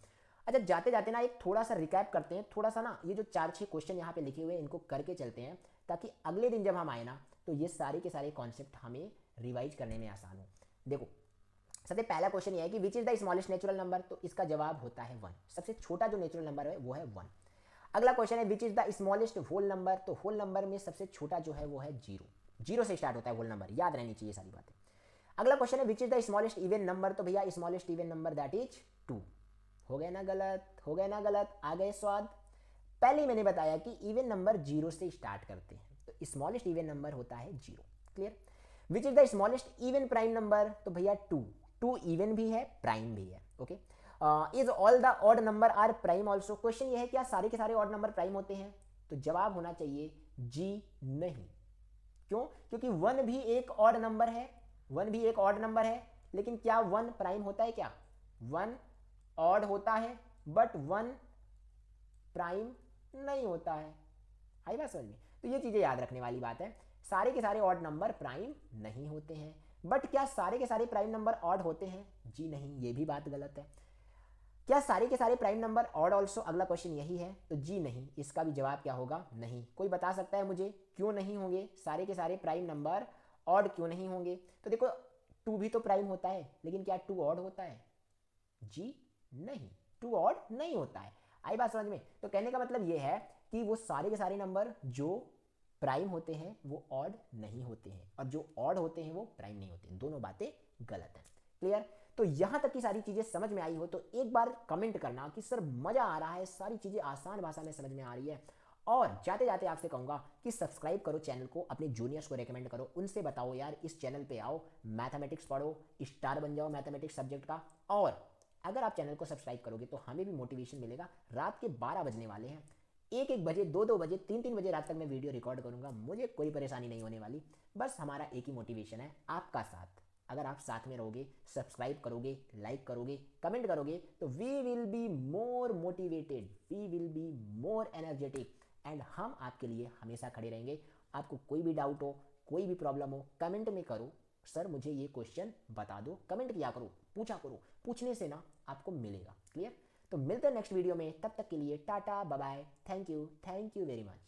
अच्छा, जाते जाते ना एक थोड़ा सा रिकैप करते हैं, थोड़ा सा ना ये जो 4-6 क्वेश्चन यहाँ पे लिखे हुए हैं इनको करके चलते हैं, ताकि अगले दिन जब हम आए ना तो ये सारे के सारे कॉन्सेप्ट हमें रिवाइज करने में आसान हो। देखो, सबसे पहला क्वेश्चन ये है कि विच is the smallest natural number, तो इसका जवाब होता है 1। सबसे छोटा जो नेचुरल नंबर है वो है 1। अगला क्वेश्चन है which is the smallest whole number, तो होल नंबर में सबसे छोटा जो है वो है 0। 0 से स्टार्ट होता है होल नंबर, याद रहनी चाहिए सारी बातें। अगला क्वेश्चन है which is the smallest even number, तो भैया smallest even number that is 2। हो गए ना गलत, हो गए ना गलत, आ गए स्वाद। पहले ही मैंने बताया कि इवन नंबर 0 से स्टार्ट करते हैं, तो स्मॉलेस्ट इवन नंबर होता है 0। Clear? Which is the smallest even prime number, तो भैया 2। 2 इवन भी है, प्राइम भी है। Okay, is all the odd number are prime also, question ये है क्या सारे के सारे ऑड नंबर प्राइम होते हैं, तो जवाब होना चाहिए जी नहीं। क्यों? क्योंकि 1 भी एक ऑड नंबर है, 1 भी एक ऑड नंबर है, लेकिन क्या 1 प्राइम होता है? क्या 1 ऑड होता है बट 1 प्राइम नहीं होता है। आई बात समझ में? तो ये चीज़ें याद रखने वाली बात है। सारे के सारे ऑड नंबर प्राइम नहीं होते हैं, बट क्या सारे के सारे प्राइम नंबर ऑड होते हैं? जी नहीं, ये भी बात गलत है। क्या सारे के सारे प्राइम नंबर ऑड ऑल्सो, अगला क्वेश्चन यही है, तो जी नहीं, इसका भी जवाब क्या होगा? नहीं। कोई बता सकता है मुझे क्यों नहीं होंगे सारे के सारे प्राइम नंबर ऑड, क्यों नहीं होंगे? तो देखो 2 भी तो प्राइम होता है, लेकिन क्या 2 ऑड होता है? जी नहीं, 2 ऑड नहीं होता है। आई बात समझ में? तो कहने का मतलब ये है कि वो सारे के सारे नंबर जो प्राइम होते हैं वो ऑड नहीं होते हैं, और जो ऑड होते हैं वो प्राइम नहीं होते हैं। दोनों बातें गलत हैं। क्लियर? तो यहां तक की सारी चीजें समझ में आई हो तो एक बार कमेंट करना कि सर मजा आ रहा है, सारी चीजें आसान भाषा में समझ में आ रही है। और जाते जाते आपसे कहूँगा कि सब्सक्राइब करो चैनल को, अपने जूनियर्स को रेकमेंड करो, उनसे बताओ यार इस चैनल पे आओ, मैथमेटिक्स पढ़ो, स्टार बन जाओ मैथमेटिक्स सब्जेक्ट का। और अगर आप चैनल को सब्सक्राइब करोगे तो हमें भी मोटिवेशन मिलेगा। रात के 12 बजने वाले हैं, 1-1 बजे, 2-2 बजे, 3-3 बजे रात तक मैं वीडियो रिकॉर्ड करूँगा, मुझे कोई परेशानी नहीं होने वाली। बस हमारा एक ही मोटिवेशन है, आपका साथ। अगर आप साथ में रहोगे, सब्सक्राइब करोगे, लाइक करोगे, कमेंट करोगे, तो we will be more motivated, we will be more energetic, and हम आपके लिए हमेशा खड़े रहेंगे। आपको कोई भी डाउट हो, कोई भी प्रॉब्लम हो, कमेंट में करो, सर मुझे ये क्वेश्चन बता दो, कमेंट किया करो, पूछा करो, पूछने से ना आपको मिलेगा। क्लियर? तो मिलते हैं नेक्स्ट वीडियो में, तब तक के लिए tata bye bye, thank you very much.